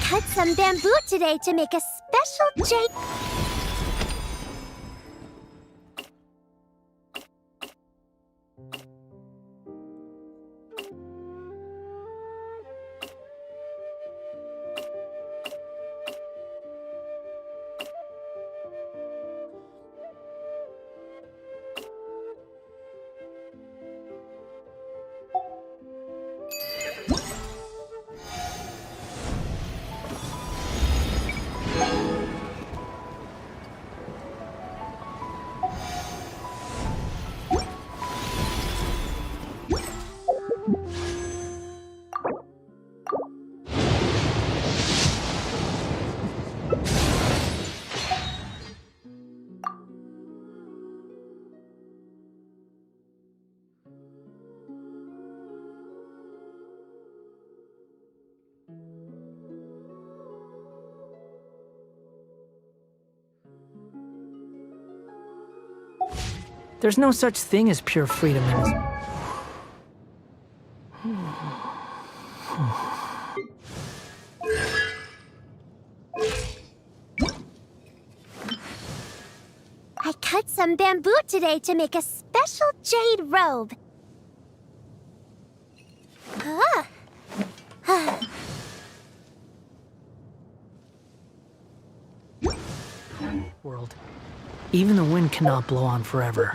cut some bamboo today to make a special jade... There's no such thing as pure freedom in this. I cut some bamboo today to make a special jade robe. World. Even the wind cannot blow on forever.